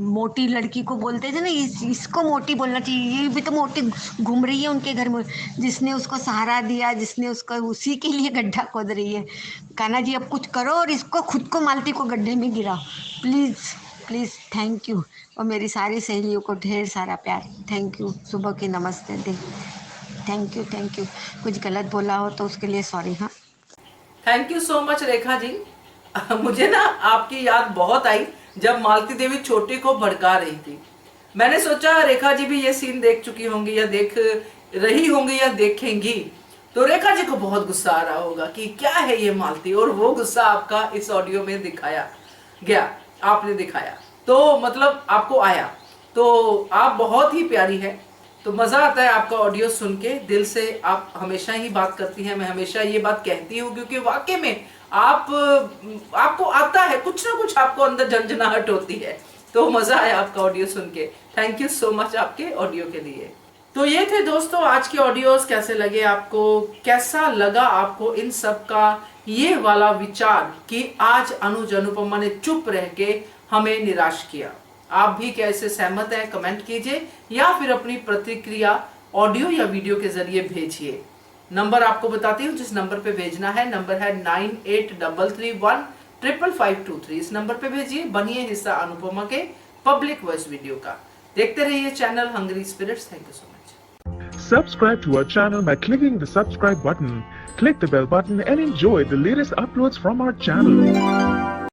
मोटी लड़की को बोलते थे ना, इसको मोटी बोलना चाहिए। ये भी तो मोटी घूम रही है उनके घर में, जिसने उसको सहारा दिया, जिसने उसको, उसी के लिए गड्ढा खोद रही है। कान्हा जी अब कुछ करो और इसको, खुद को, मालती को गड्ढे में गिराओ प्लीज़ प्लीज़। Thank you. और मेरी सारी सहेलियों को ढेर सारा प्यार। Thank you. सुबह के नमस्ते दे। Thank you. कुछ गलत बोला हो तो उसके लिए सॉरी। हाँ, thank you so much Rekha ji. मुझे ना आपकी याद बहुत आई जब मालती देवी छोटी को भड़का रही थी। मैंने सोचा रेखा जी भी ये सीन देख चुकी होंगी या देख रही होंगी या देखेंगी, तो रेखा जी को बहुत गुस्सा आ रहा होगा कि क्या है ये मालती, और वो गुस्सा आपका इस ऑडियो में दिखाया गया, आपने दिखाया, तो मतलब आपको आया। तो आप बहुत ही प्यारी है, तो मजा आता है आपका ऑडियो सुन के, दिल से आप हमेशा ही बात करती हैं। मैं हमेशा ये बात कहती हूँ क्योंकि वाकई में आपको आता है कुछ ना कुछ, आपको अंदर झंझनाहट होती है। तो मजा आया आपका ऑडियो सुन के। थैंक यू सो मच आपके ऑडियो के लिए। तो ये थे दोस्तों आज के ऑडियोज। कैसे लगे आपको, कैसा लगा आपको इन सब का ये वाला विचार कि आज अनुज अनुपमा ने चुप रह के हमें निराश किया। आप भी कैसे सहमत हैं कमेंट कीजिए या फिर अपनी प्रतिक्रिया ऑडियो या वीडियो के जरिए भेजिए। नंबर आपको बताती हूँ जिस नंबर पे भेजना है, नंबर है 9833155523। इस नंबर पे भेजिए, बनिए हिस्सा अनुपमा के पब्लिक वॉइस वीडियो का। देखते रहिए channel hungry spirits. Thank you so much. Subscribe to our channel by clicking the subscribe button. Click the bell button and enjoy the latest uploads from our channel.